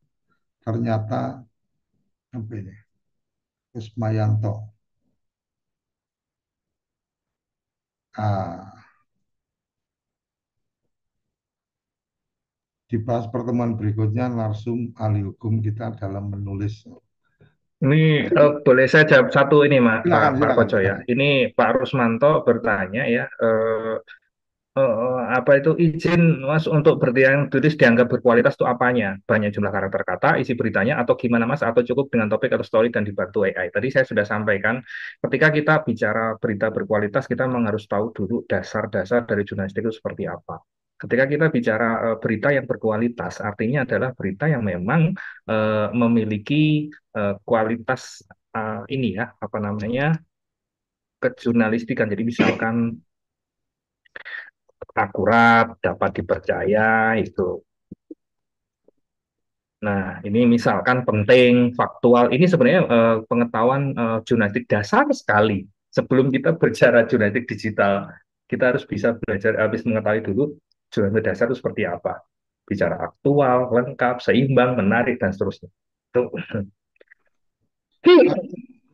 ternyata apa ini? Kusmayanto. Ah, dibahas pertemuan berikutnya narsum ahli hukum kita dalam menulis. Ini boleh saya jawab satu ini, Silakan, Pak silakan, Koco ya. silakan. Ini Pak Rusmanto bertanya ya, apa itu izin Mas untuk yang tulis dianggap berkualitas itu apanya? Banyak jumlah karakter kata, isi beritanya, atau gimana Mas? Atau cukup dengan topik atau story dan dibantu AI? Tadi saya sudah sampaikan, ketika kita bicara berita berkualitas, kita memang harus tahu dulu dasar-dasar dari jurnalistik itu seperti apa. Ketika kita bicara berita yang berkualitas, artinya adalah berita yang memang memiliki kualitas ini ya, apa namanya, kejurnalistikan. Jadi misalkan akurat, dapat dipercaya itu. Nah, ini misalkan penting, faktual. Ini sebenarnya pengetahuan jurnalistik dasar sekali. Sebelum kita bicara jurnalistik digital, kita harus bisa belajar, habis mengetahui dulu jurnalistik dasar itu seperti apa. Bicara aktual, lengkap, seimbang, menarik, dan seterusnya. Itu.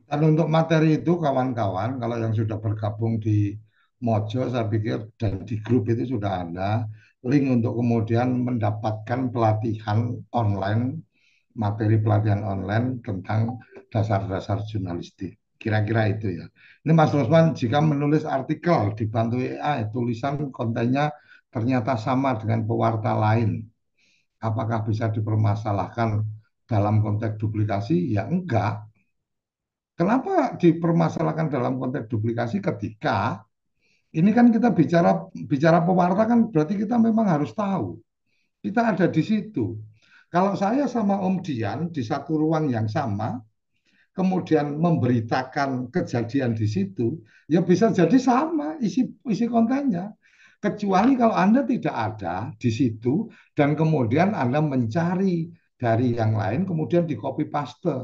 Dan untuk materi itu kawan-kawan, kalau yang sudah bergabung di Mojo, saya pikir dan di grup itu sudah ada link untuk kemudian mendapatkan pelatihan online, materi pelatihan online tentang dasar-dasar jurnalistik. Kira-kira itu ya. Ini Mas Rosman, jika menulis artikel dibantu AI, tulisan kontennya ternyata sama dengan pewarta lain, apakah bisa dipermasalahkan dalam konteks duplikasi? Ya enggak. Kenapa dipermasalahkan dalam konteks duplikasi ketika ini kan kita bicara bicara pewarta kan berarti kita memang harus tahu kita ada di situ. Kalau saya sama Om Dian di satu ruang yang sama, kemudian memberitakan kejadian di situ, ya bisa jadi sama isi kontennya. Kecuali kalau Anda tidak ada di situ dan kemudian Anda mencari dari yang lain, kemudian di copy paste,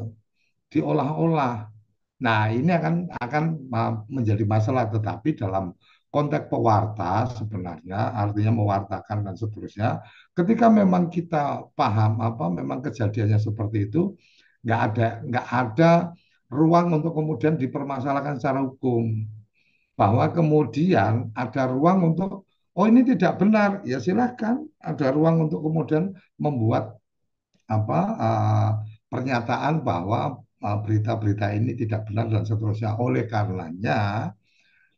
diolah-olah. Nah, ini akan menjadi masalah, tetapi dalam konteks pewarta sebenarnya artinya mewartakan dan seterusnya. Ketika memang kita paham apa memang kejadiannya seperti itu, nggak ada ruang untuk kemudian dipermasalahkan secara hukum. Bahwa kemudian ada ruang untuk oh ini tidak benar, ya silakan ada ruang untuk kemudian membuat apa pernyataan bahwa berita-berita ini tidak benar dan seterusnya. Oleh karenanya,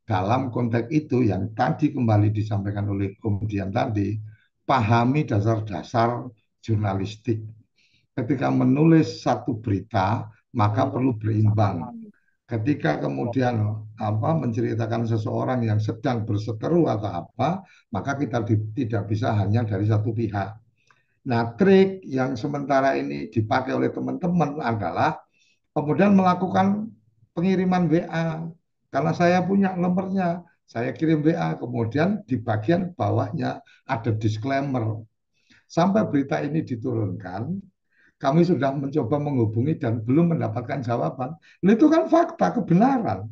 dalam konteks itu yang tadi kembali disampaikan oleh Komedian tadi, pahami dasar-dasar jurnalistik. Ketika menulis satu berita, maka perlu berimbang. Ketika kemudian menceritakan seseorang yang sedang berseteru atau apa, maka kita tidak bisa hanya dari satu pihak. Nah, trik yang sementara ini dipakai oleh teman-teman adalah kemudian melakukan pengiriman WA. Karena saya punya nomornya, saya kirim WA, kemudian di bagian bawahnya ada disclaimer. Sampai berita ini diturunkan, kami sudah mencoba menghubungi dan belum mendapatkan jawaban. Itu kan fakta, kebenaran.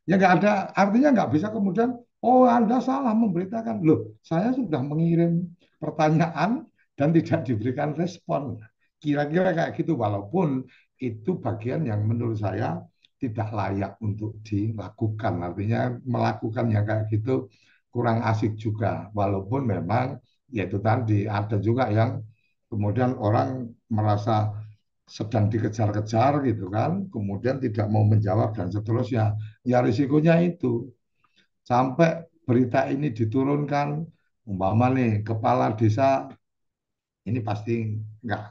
Ya nggak ada, artinya nggak bisa kemudian, oh Anda salah memberitakan. Loh, saya sudah mengirim pertanyaan dan tidak diberikan respon. Kira-kira kayak gitu, walaupun itu bagian yang menurut saya tidak layak untuk dilakukan. Artinya melakukan yang kayak gitu kurang asik juga. Walaupun memang ya itu tadi ada juga yang kemudian orang merasa sedang dikejar-kejar gitu kan, kemudian tidak mau menjawab dan seterusnya. Ya risikonya itu sampai berita ini diturunkan, umpama nih kepala desa ini pasti nggak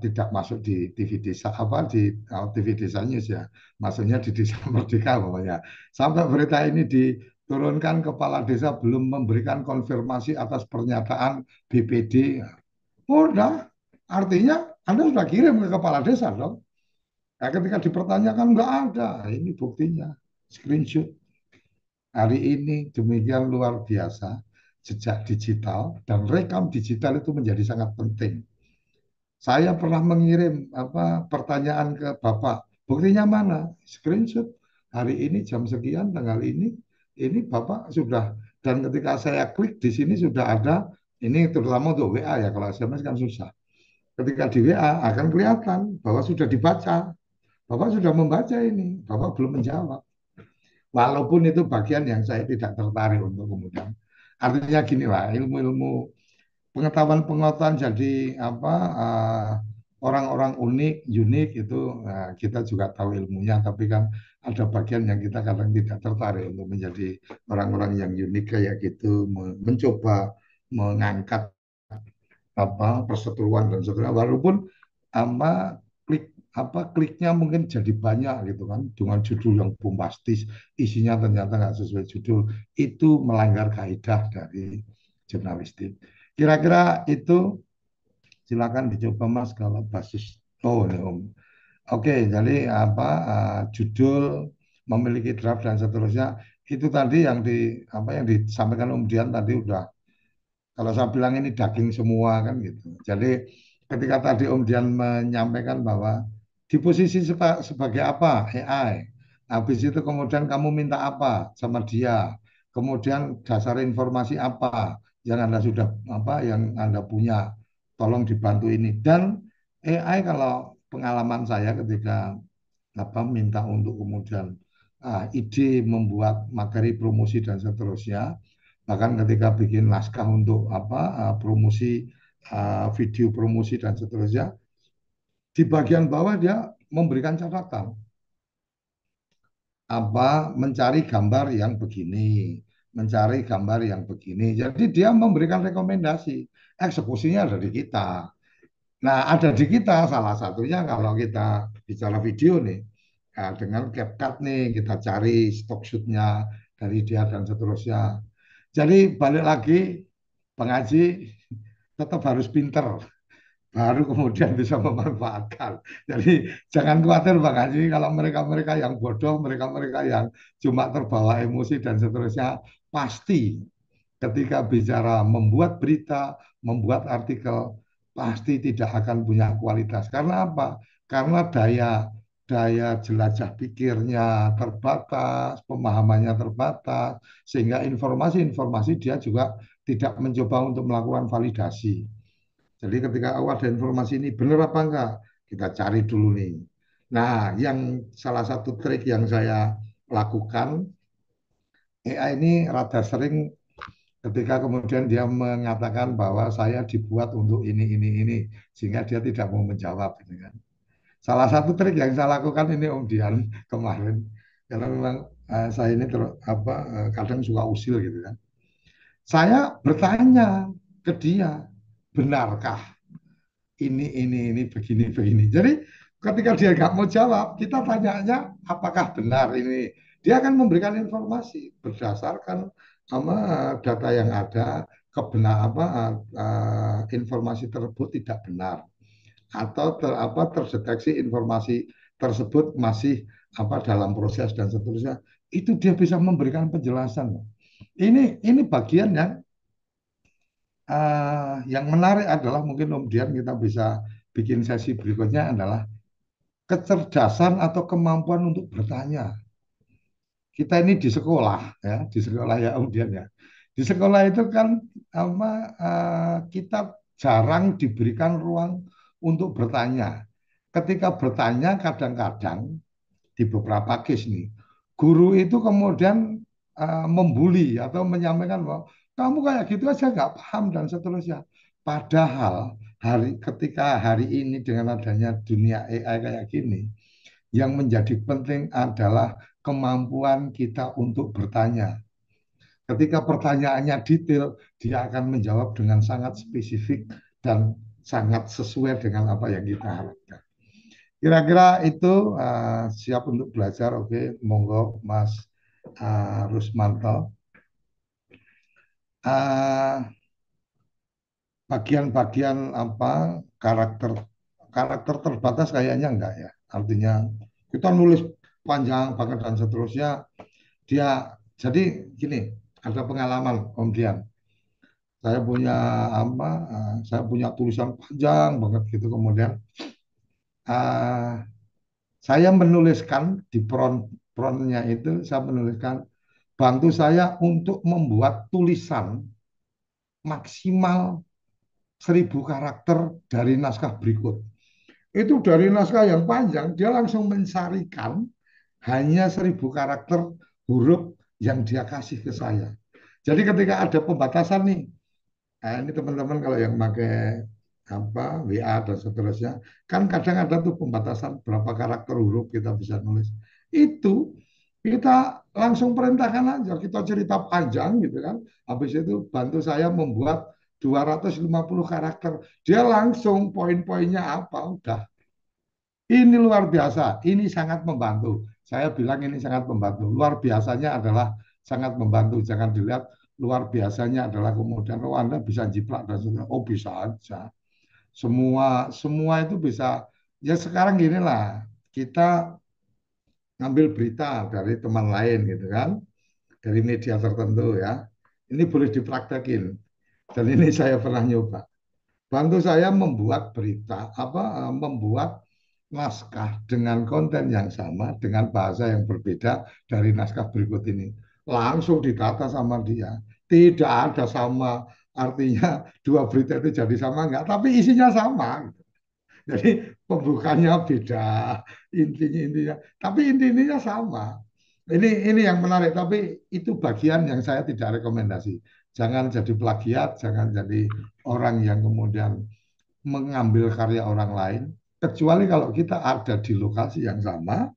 tidak masuk di TV desa apa di TV Desa News ya, maksudnya di Desa Merdeka pokoknya. Sampai berita ini diturunkan, kepala desa belum memberikan konfirmasi atas pernyataan BPD. Udah, artinya Anda sudah kirim ke kepala desa dong. Nah, ketika dipertanyakan nggak ada, ini buktinya, screenshot. Hari ini demikian luar biasa, jejak digital dan rekam digital itu menjadi sangat penting. Saya pernah mengirim pertanyaan ke Bapak. Buktinya mana? Screenshot. Hari ini jam sekian tanggal ini Bapak sudah, dan ketika saya klik di sini sudah ada, ini terutama untuk WA ya, kalau SMS kan susah. Ketika di WA akan kelihatan bahwa sudah dibaca. Bapak sudah membaca ini, Bapak belum menjawab. Walaupun itu bagian yang saya tidak tertarik untuk kemudian. Artinya gini lah, ilmu-ilmu pengetahuan-pengetahuan jadi orang-orang unik itu kita juga tahu ilmunya, tapi kan ada bagian yang kita kadang tidak tertarik untuk menjadi orang-orang yang unik kayak gitu, mencoba mengangkat perseteruan dan sebagainya, walaupun apa kliknya mungkin jadi banyak gitu kan, dengan judul yang bombastis, isinya ternyata nggak sesuai judul, itu melanggar kaidah dari jurnalistik. Kira-kira itu, silakan dicoba Mas kalau basis. Oh, ini Om. Oke, jadi judul, memiliki draft dan seterusnya, itu tadi yang yang disampaikan Om Dian tadi udah, kalau saya bilang ini daging semua kan gitu. Jadi ketika tadi Om Dian menyampaikan bahwa di posisi sebagai apa AI, habis itu kemudian kamu minta apa sama dia, kemudian dasar informasi apa yang Anda sudah yang Anda punya, tolong dibantu ini. Dan AI, kalau pengalaman saya ketika minta untuk kemudian ide membuat materi promosi dan seterusnya, bahkan ketika bikin naskah untuk promosi, video promosi dan seterusnya, di bagian bawah dia memberikan catatan mencari gambar yang begini, mencari gambar yang begini. Jadi dia memberikan rekomendasi, eksekusinya ada di kita. Nah, ada di kita, salah satunya kalau kita bicara video nih, dengan CapCut nih, kita cari stock shootnya dari dia dan seterusnya. Jadi balik lagi, Bang Haji tetap harus pinter, baru kemudian bisa memanfaatkan. Jadi jangan khawatir Bang Haji, kalau mereka-mereka yang bodoh, mereka-mereka yang cuma terbawa emosi dan seterusnya, pasti ketika bicara membuat berita, membuat artikel, pasti tidak akan punya kualitas. Karena apa? Karena daya daya jelajah pikirnya terbatas, pemahamannya terbatas, sehingga informasi-informasi dia juga tidak mencoba untuk melakukan validasi. Jadi ketika ada informasi ini benar apa enggak, kita cari dulu nih. Nah, yang salah satu trik yang saya lakukan, AI ini rada sering ketika kemudian dia mengatakan bahwa saya dibuat untuk ini, sehingga dia tidak mau menjawab, gitu kan. Salah satu trik yang saya lakukan ini Om Dian kemarin, karena memang saya ini kadang suka usil gitu kan. Saya bertanya ke dia, benarkah ini begini. Jadi ketika dia nggak mau jawab, kita tanyanya apakah benar ini. Dia akan memberikan informasi berdasarkan data yang ada, kebenar informasi tersebut tidak benar, atau terdeteksi informasi tersebut masih dalam proses dan seterusnya. Itu dia bisa memberikan penjelasan. Ini bagian yang menarik adalah, mungkin kemudian kita bisa bikin sesi berikutnya, adalah kecerdasan atau kemampuan untuk bertanya. Kita ini di sekolah ya, di sekolah ya kemudian ya. Di sekolah itu kan kita jarang diberikan ruang untuk bertanya. Ketika bertanya, kadang-kadang di beberapa case nih, guru itu kemudian membuli atau menyampaikan bahwa kamu kayak gitu aja nggak paham dan seterusnya. Padahal ketika hari ini dengan adanya dunia AI kayak gini, yang menjadi penting adalah kemampuan kita untuk bertanya. Ketika pertanyaannya detail, dia akan menjawab dengan sangat spesifik dan sangat sesuai dengan apa yang kita harapkan. Kira-kira itu siap untuk belajar. Oke, monggo Mas Rusmanto. Bagian-bagian apa karakter terbatas kayaknya enggak ya. Artinya kita nulis panjang banget dan seterusnya. Dia jadi gini, ada pengalaman Om Dian. Saya punya apa? Saya punya tulisan panjang banget gitu. Kemudian uh, saya menuliskan di frontnya itu saya menuliskan bantu saya untuk membuat tulisan maksimal 1.000 karakter dari naskah berikut. Itu dari naskah yang panjang, dia langsung mencarikan hanya 1.000 karakter huruf yang dia kasih ke saya. Jadi ketika ada pembatasan nih, ini teman-teman kalau yang pakai apa WA dan seterusnya, kan kadang ada tuh pembatasan berapa karakter huruf kita bisa nulis. Itu kita langsung perintahkan aja, kita cerita panjang gitu kan. Habis itu bantu saya membuat 250 karakter. Dia langsung poin-poinnya apa, udah. Ini luar biasa, ini sangat membantu. Saya bilang ini sangat membantu. Luar biasanya adalah sangat membantu. Jangan dilihat luar biasanya adalah kemudian oh Anda bisa jiplak dan sebagainya. Oh bisa aja. Semua semua itu bisa. Ya sekarang gini lah, kita ngambil berita dari teman lain gitu kan, dari media tertentu ya. Ini boleh dipraktekin. Dan ini saya pernah nyoba. Bantu saya membuat berita, membuat naskah dengan konten yang sama, dengan bahasa yang berbeda dari naskah berikut ini. Langsung ditata sama dia. Tidak ada sama, artinya dua berita itu jadi sama enggak, tapi isinya sama. Jadi pembukaannya beda, intinya, tapi intinya sama. Ini yang menarik, tapi itu bagian yang saya tidak rekomendasi. Jangan jadi plagiat, jangan jadi orang yang kemudian mengambil karya orang lain, kecuali kalau kita ada di lokasi yang sama,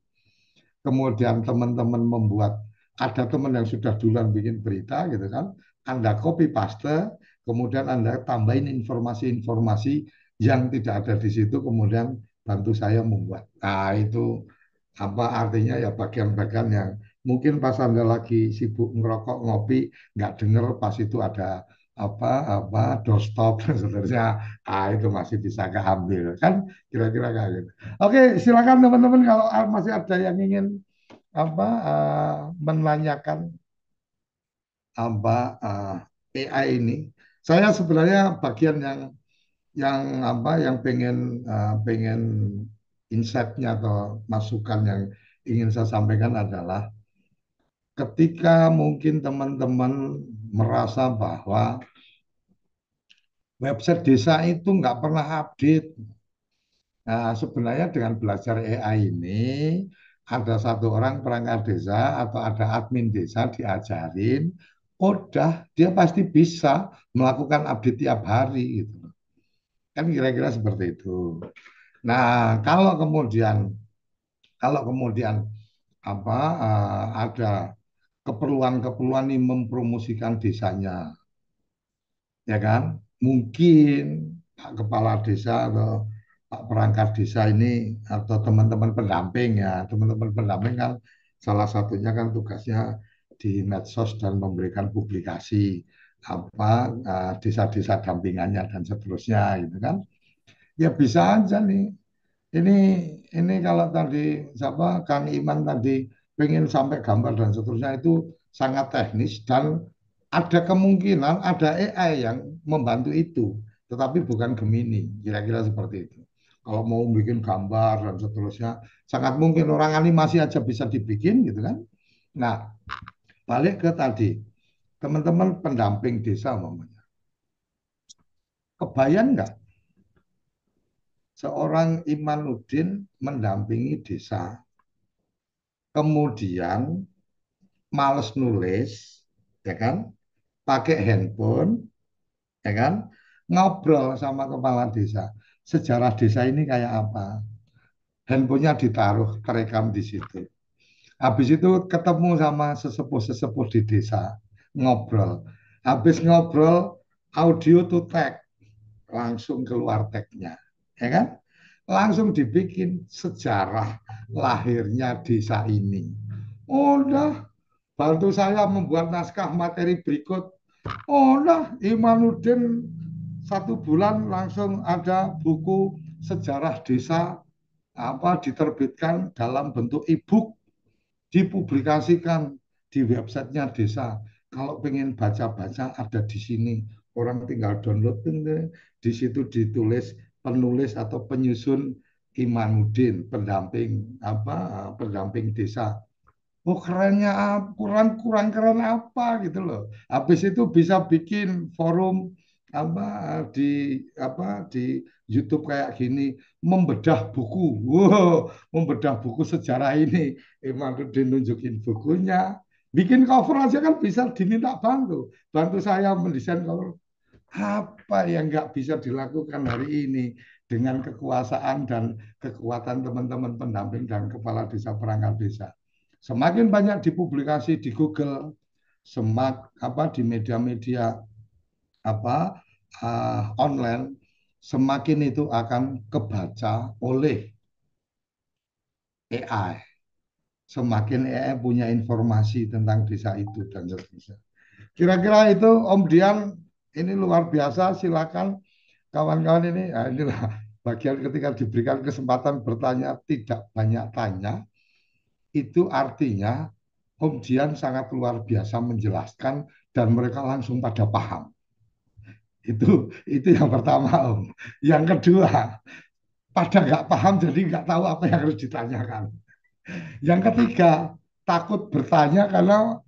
kemudian teman-teman membuat, ada teman yang sudah duluan bikin berita gitu kan, Anda copy paste, kemudian Anda tambahin informasi-informasi yang tidak ada di situ, kemudian bantu saya membuat. Nah itu apa artinya ya bagian-bagian yang mungkin pas Anda lagi sibuk ngerokok ngopi nggak dengar pas itu ada apa doorstop dan seterusnya, itu masih bisa keambil kan kira-kira kayak gitu. Oke, silakan teman-teman kalau masih ada yang ingin menanyakan apa AI ini. Saya sebenarnya bagian yang pengen insight-nya atau masukan yang ingin saya sampaikan adalah ketika mungkin teman-teman merasa bahwa website desa itu nggak pernah update. Nah, sebenarnya dengan belajar AI ini, ada satu orang perangkat desa atau ada admin desa diajarin, udah dia pasti bisa melakukan update tiap hari gitu. Kan kira-kira seperti itu. Nah, kalau kemudian ada keperluan-keperluan ini mempromosikan desanya, ya kan? Mungkin Pak Kepala Desa atau Pak Perangkat Desa ini atau teman-teman pendamping ya, teman-teman pendamping kan salah satunya kan tugasnya di medsos dan memberikan publikasi desa-desa dampingannya dan seterusnya gitu kan. Ya bisa aja nih. Ini ini kalau tadi siapa Kang Iman tadi pengen sampai gambar dan seterusnya itu sangat teknis dan ada kemungkinan ada AI yang membantu itu, tetapi bukan Gemini, kira-kira seperti itu. Kalau mau bikin gambar dan seterusnya, sangat mungkin orang animasi aja bisa dibikin gitu kan. Nah, balik ke tadi, teman-teman pendamping desa umpamanya. Kebayang nggak seorang Imanuddin mendampingi desa, kemudian males nulis, ya kan? Pakai handphone, ya kan? Ngobrol sama kepala desa. Sejarah desa ini kayak apa? Handphonenya ditaruh, terekam di situ. Habis itu ketemu sama sesepuh-sesepuh di desa, ngobrol. Habis ngobrol, audio to tag. langsung keluar tagnya, ya kan? Langsung dibikin sejarah lahirnya desa ini. Udah, bantu saya membuat naskah materi berikut. Udah, Imanuddin 1 bulan langsung ada buku sejarah desa diterbitkan dalam bentuk e-book, dipublikasikan di websitenya desa. Kalau pengen baca-baca ada di sini. Orang tinggal download, di situ ditulis penulis atau penyusun Imanuddin, pendamping desa. Oh kerennya kurang keren apa gitu loh. Habis itu bisa bikin forum apa di di YouTube kayak gini, membedah buku. Wow, membedah buku sejarah ini. Emang nunjukin bukunya. Bikin cover aja kan bisa diminta bantu. Bantu saya mendesain cover. Apa yang nggak bisa dilakukan hari ini dengan kekuasaan dan kekuatan teman-teman pendamping dan kepala desa perangkat desa. Semakin banyak dipublikasi di Google, di media-media online, semakin itu akan kebaca oleh AI. Semakin AI punya informasi tentang desa itu dan seterusnya. Kira-kira itu Om Dian, ini luar biasa. Silakan kawan-kawan ini. Nah, inilah bagian ketika diberikan kesempatan bertanya tidak banyak tanya. Itu artinya Om Jian sangat luar biasa menjelaskan dan mereka langsung pada paham. Itu yang pertama, Om. Yang kedua, pada nggak paham jadi nggak tahu apa yang harus ditanyakan. Yang ketiga, takut bertanya karena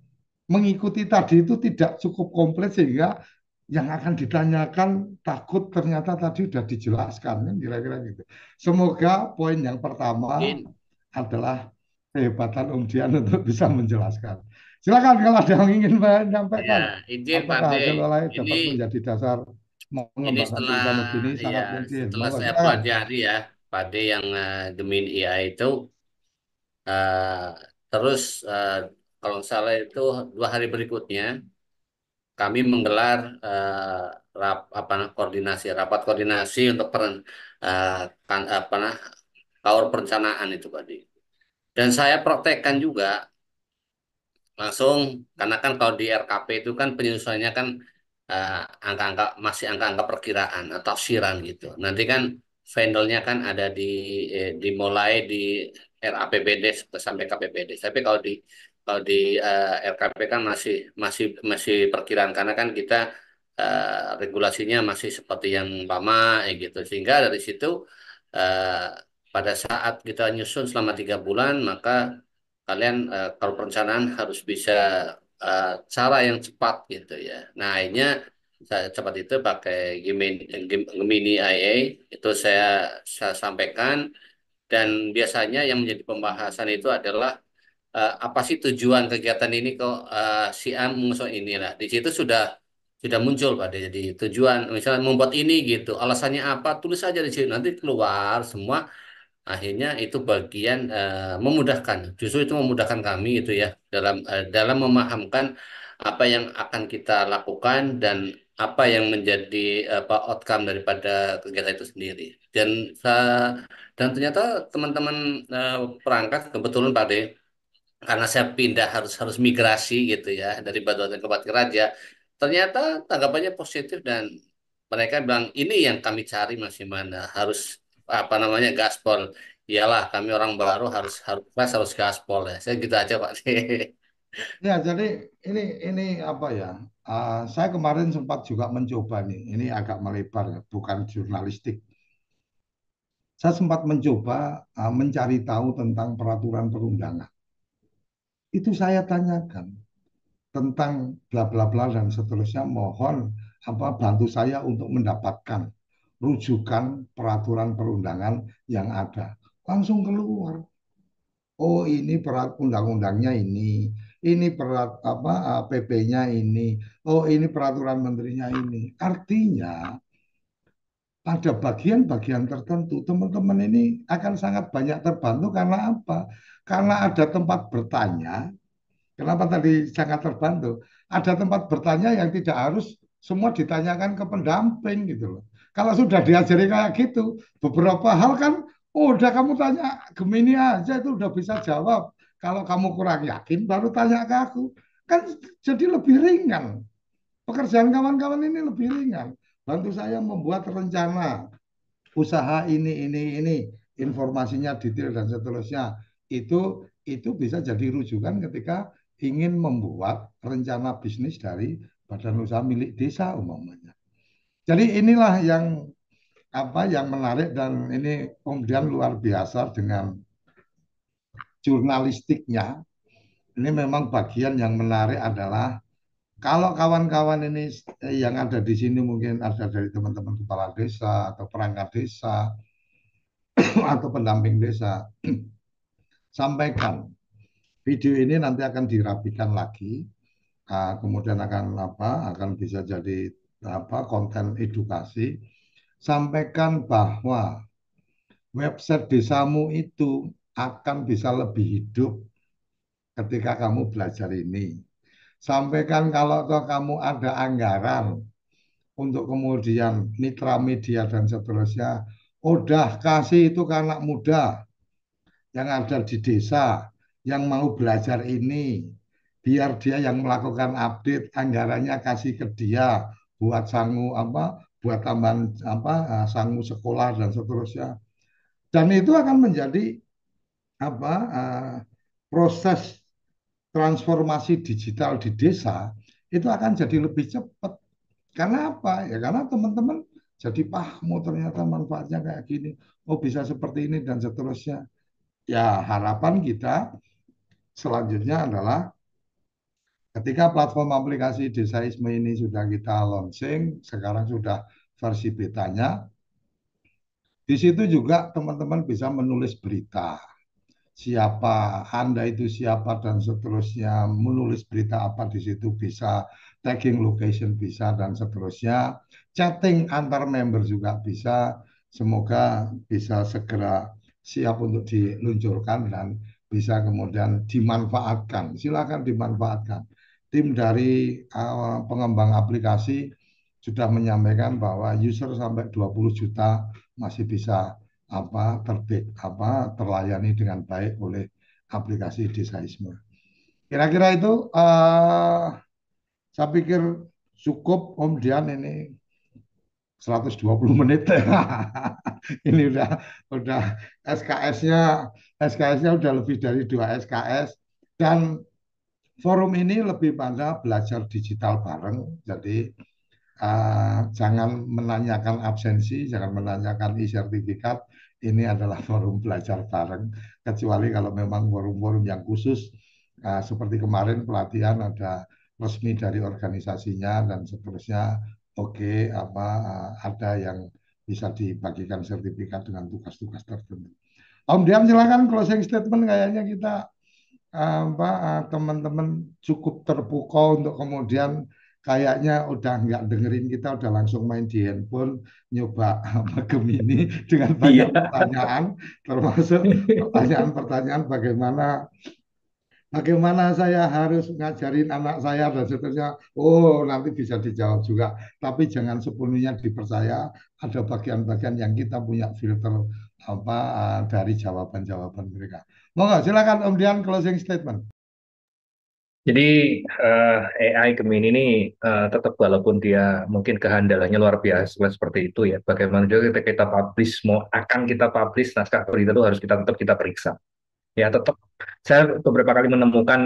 mengikuti tadi itu tidak cukup komplit sehingga yang akan ditanyakan takut ternyata tadi sudah dijelaskan kan kira-kira gitu. Semoga poin yang pertama adalah kehebatan Om Dian untuk bisa menjelaskan. Silakan kalau ada yang ingin menyampaikan Ya, izin Pak apakah D. hasil oleh Ini dapat menjadi dasar ini mengembangkan setelah tulisan begini ya sangat mungkin. setelah Monggo saya silakan. pelajari ya Pak D yang Gemini AI itu eh, terus kalau nggak salah itu 2 hari berikutnya kami menggelar rapat koordinasi untuk eh, kawar perencanaan itu Pak D. Dan saya praktekkan juga langsung karena kan kalau di RKP itu kan penyusunannya kan eh, angka-angka masih angka-angka perkiraan atau tafsiran gitu. Nanti kan finalnya kan ada dimulai di RAPBD sampai KPBD. Tapi kalau di RKP kan masih masih masih perkiraan karena kan kita regulasinya masih seperti yang lama gitu. Sehingga dari situ eh, pada saat kita nyusun selama 3 bulan maka kalian kalau perencanaan harus bisa cara yang cepat gitu ya. Nah, akhirnya saya cepat itu pakai Gemini IA itu saya sampaikan dan biasanya yang menjadi pembahasan itu adalah apa sih tujuan kegiatan ini kok si A mengusung inilah. Di situ sudah muncul Pak. Jadi tujuan misalnya membuat ini gitu. Alasannya apa? Tulis aja di sini nanti keluar semua. Akhirnya itu bagian memudahkan, justru itu memudahkan kami itu ya dalam memahamkan apa yang akan kita lakukan dan apa yang menjadi apa outcome daripada kegiatan itu sendiri. Dan ternyata teman-teman perangkat kebetulan Pak De, karena saya pindah harus harus migrasi gitu ya dari Batuan ke Batu Raja, ternyata tanggapannya positif dan mereka bilang ini yang kami cari masih mana harus apa namanya gaspol. Iyalah kami orang baru harus harus keras harus gaspol ya. Saya gitu aja Pak. Ya, jadi ini apa ya? Saya kemarin sempat juga mencoba nih. Ini agak melebar ya, bukan jurnalistik. Saya sempat mencoba mencari tahu tentang peraturan perundangan. Itu saya tanyakan tentang bla bla bla dan seterusnya. Mohon bantu saya untuk mendapatkan rujukan peraturan perundangan yang ada. Langsung keluar. Oh, ini undang-undangnya ini PP-nya ini, oh ini peraturan menterinya ini. Artinya pada bagian-bagian tertentu teman-teman ini akan sangat banyak terbantu karena apa? Karena ada tempat bertanya. Kenapa tadi sangat terbantu? Ada tempat bertanya yang tidak harus semua ditanyakan ke pendamping gitu loh. Kalau sudah diajari kayak gitu, beberapa hal kan, oh udah kamu tanya Gemini aja itu udah bisa jawab. Kalau kamu kurang yakin, baru tanya ke aku. Kan jadi lebih ringan. Pekerjaan kawan-kawan ini lebih ringan. Bantu saya membuat rencana usaha ini, informasinya detail dan seterusnya. Itu bisa jadi rujukan ketika ingin membuat rencana bisnis dari badan usaha milik desa umpamanya. Jadi inilah yang menarik dan ini kemudian luar biasa dengan jurnalistiknya. Ini memang bagian yang menarik adalah kalau kawan-kawan ini yang ada di sini mungkin ada dari teman-teman kepala desa atau perangkat desa atau pendamping desa, sampaikan video ini nanti akan dirapikan lagi, kemudian akan bisa jadi konten edukasi. Sampaikan bahwa website desamu itu akan bisa lebih hidup ketika kamu belajar ini. Sampaikan kalau toh kamu ada anggaran untuk kemudian mitra media dan seterusnya, udah kasih itu ke anak muda yang ada di desa yang mau belajar ini, biar dia yang melakukan update anggarannya kasih ke dia buat buat tambahan sangu sekolah dan seterusnya. Dan itu akan menjadi apa proses transformasi digital di desa itu akan jadi lebih cepat. Karena apa? Ya karena teman-teman jadi paham ternyata manfaatnya kayak gini. Oh bisa seperti ini dan seterusnya. Ya harapan kita selanjutnya adalah ketika platform aplikasi Desaisme ini sudah kita launching, sekarang sudah versi betanya, di situ juga teman-teman bisa menulis berita. Siapa Anda itu siapa dan seterusnya, menulis berita apa di situ bisa, tagging location bisa dan seterusnya, chatting antar member juga bisa. Semoga bisa segera siap untuk diluncurkan dan bisa kemudian dimanfaatkan. Silakan dimanfaatkan. Tim dari pengembang aplikasi sudah menyampaikan bahwa user sampai 20 juta masih bisa terlayani dengan baik oleh aplikasi Desaisme. Kira-kira itu saya pikir cukup Om Dian ini 120 menit. Ini udah SKS-nya udah lebih dari 2 SKS dan forum ini lebih pada belajar digital bareng. Jadi jangan menanyakan absensi, jangan menanyakan e-sertifikat. Ini adalah forum belajar bareng. Kecuali kalau memang forum-forum yang khusus, seperti kemarin pelatihan ada resmi dari organisasinya dan seterusnya. Oke, ada yang bisa dibagikan sertifikat dengan tugas-tugas tertentu. Om Diam silakan closing statement. Kayaknya kita teman-teman cukup terpukau untuk kemudian kayaknya udah nggak dengerin kita, udah langsung main di handphone, nyoba Gemini dengan banyak pertanyaan, termasuk pertanyaan-pertanyaan bagaimana saya harus ngajarin anak saya dan seterusnya. Oh, nanti bisa dijawab juga. Tapi jangan sepenuhnya dipercaya. Ada bagian-bagian yang kita punya filter dari jawaban-jawaban mereka. Monggo, silakan Om Dian closing statement. Jadi AI Gemini ini tetap walaupun dia mungkin kehandalannya luar biasa seperti itu ya. Bagaimana juga ketika kita publish, akan kita publish naskah berita itu harus tetap kita periksa. Ya tetap saya beberapa kali menemukan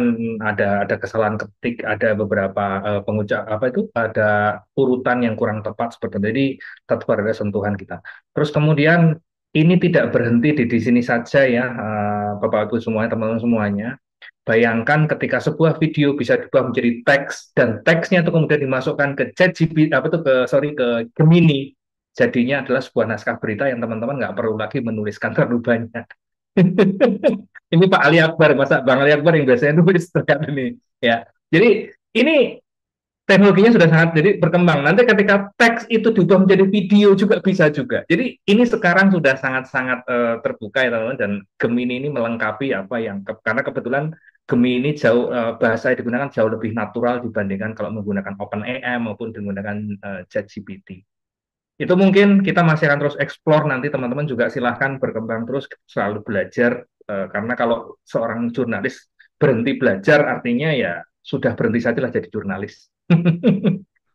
ada kesalahan ketik, ada beberapa pengucap ada urutan yang kurang tepat seperti itu. Jadi tetap ada sentuhan kita. Terus kemudian ini tidak berhenti di sini saja ya, Bapak Ibu semuanya, teman-teman semuanya. Bayangkan ketika sebuah video bisa diubah menjadi teks dan teksnya itu kemudian dimasukkan ke ChatGPT ke Gemini, jadinya adalah sebuah naskah berita yang teman-teman nggak perlu lagi menuliskan terlalu banyak. Ini Pak Ali Akbar, masa Bang Ali Akbar yang biasanya nulis terkait ini ya. Jadi ini teknologinya sudah sangat jadi berkembang. Nanti ketika teks itu diubah menjadi video juga bisa juga. Jadi ini sekarang sudah sangat-sangat terbuka ya teman-teman, dan Gemini ini melengkapi karena kebetulan Gemini jauh bahasa yang digunakan jauh lebih natural dibandingkan kalau menggunakan OpenAI maupun menggunakan ChatGPT. Itu mungkin kita masih akan terus explore, nanti teman-teman juga silahkan berkembang terus, selalu belajar, karena kalau seorang jurnalis berhenti belajar artinya ya sudah berhenti sajalah jadi jurnalis.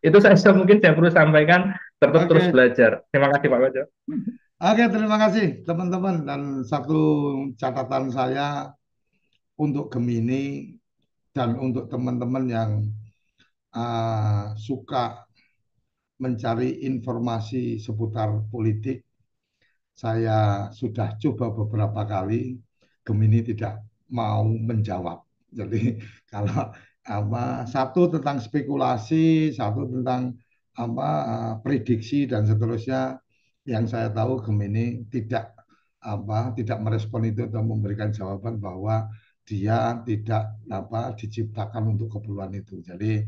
Itu saja mungkin saya perlu sampaikan, tetap terus Oke, belajar. Terima kasih Pak Kojo. oke, terima kasih teman-teman. Dan satu catatan saya untuk Gemini dan untuk teman-teman yang suka mencari informasi seputar politik, saya sudah coba beberapa kali, Gemini tidak mau menjawab. Jadi kalau satu tentang spekulasi, satu tentang prediksi dan seterusnya, yang saya tahu Gemini tidak merespon itu atau memberikan jawaban bahwa dia tidak diciptakan untuk keperluan itu. Jadi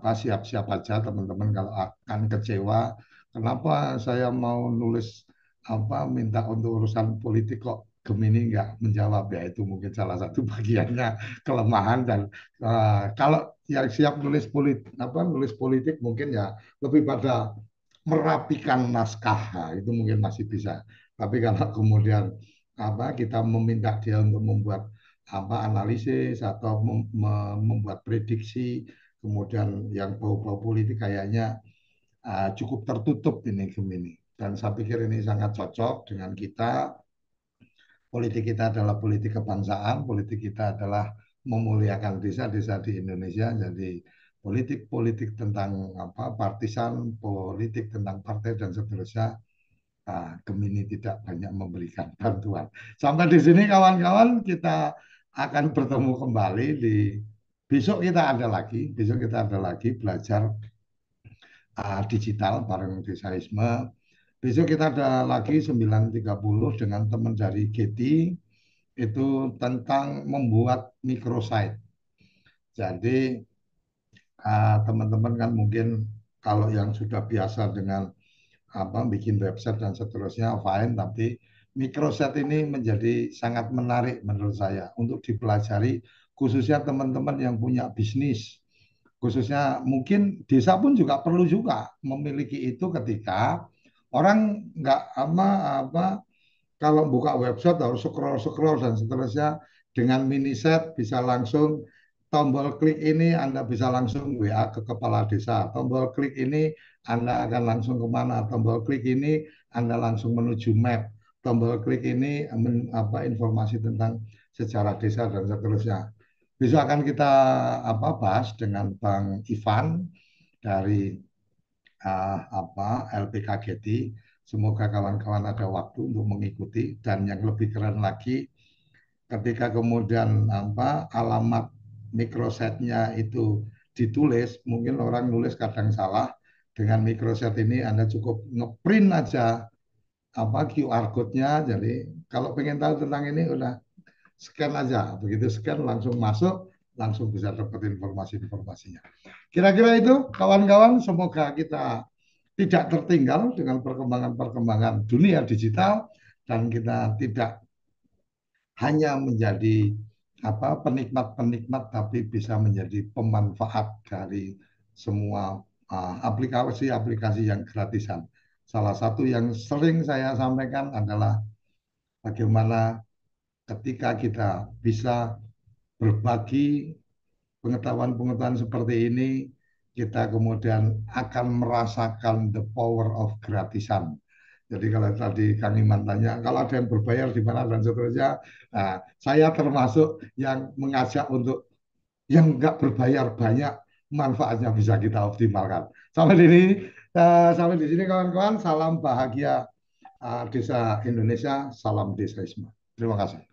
siap-siap aja teman-teman kalau akan kecewa. Kenapa saya mau nulis minta untuk urusan politik kok Gemini nggak menjawab, ya itu mungkin salah satu bagiannya kelemahan. Dan kalau yang siap nulis politik mungkin ya lebih pada merapikan naskah. Nah, itu mungkin masih bisa. Tapi kalau kemudian kita meminta dia untuk membuat analisis atau membuat prediksi, kemudian yang bau-bau politik kayaknya cukup tertutup ini Gemini. Dan saya pikir ini sangat cocok dengan kita. Politik kita adalah politik kebangsaan, politik kita adalah memuliakan desa-desa di Indonesia. Jadi politik-politik tentang partisan, politik tentang partai dan seterusnya, Gemini tidak banyak memberikan bantuan. Sampai di sini kawan-kawan, kita akan bertemu kembali di besok. Besok kita ada lagi belajar digital bareng Desaisme. Besok kita ada lagi 9.30 dengan teman dari Getty, itu tentang membuat microsite. Jadi teman-teman kan mungkin kalau yang sudah biasa dengan bikin website dan seterusnya fine, tapi microsite ini menjadi sangat menarik menurut saya untuk dipelajari, khususnya teman-teman yang punya bisnis. Khususnya mungkin desa pun juga perlu juga memiliki itu, ketika orang nggak kalau buka website harus scroll dan seterusnya. Dengan mini set bisa langsung tombol klik ini, Anda bisa langsung WA ke kepala desa. Tombol klik ini Anda akan langsung kemana. Tombol klik ini Anda langsung menuju map. Tombol klik ini informasi tentang sejarah desa dan seterusnya. Besok akan kita bahas dengan Bang Ivan dari LPK Getty. Semoga kawan-kawan ada waktu untuk mengikuti. Dan yang lebih keren lagi, ketika kemudian alamat microsite-nya itu ditulis, mungkin orang nulis kadang salah. Dengan microsite ini Anda cukup ngeprint aja QR code-nya. Jadi kalau pengen tahu tentang ini udah scan aja. Begitu scan langsung masuk, langsung bisa dapat informasi-informasinya. Kira-kira itu kawan-kawan, semoga kita tidak tertinggal dengan perkembangan-perkembangan dunia digital, dan kita tidak hanya menjadi penikmat-penikmat, tapi bisa menjadi pemanfaat dari semua aplikasi-aplikasi yang gratisan. Salah satu yang sering saya sampaikan adalah bagaimana ketika kita bisa berbagi pengetahuan-pengetahuan seperti ini, kita kemudian akan merasakan the power of gratisan. Jadi kalau tadi Kang Iman tanya, kalau ada yang berbayar di mana dan seterusnya, nah, saya termasuk yang mengajak untuk yang nggak berbayar banyak, manfaatnya bisa kita optimalkan. Sampai di sini kawan-kawan, salam bahagia Desa Indonesia, salam Desaisme. Terima kasih.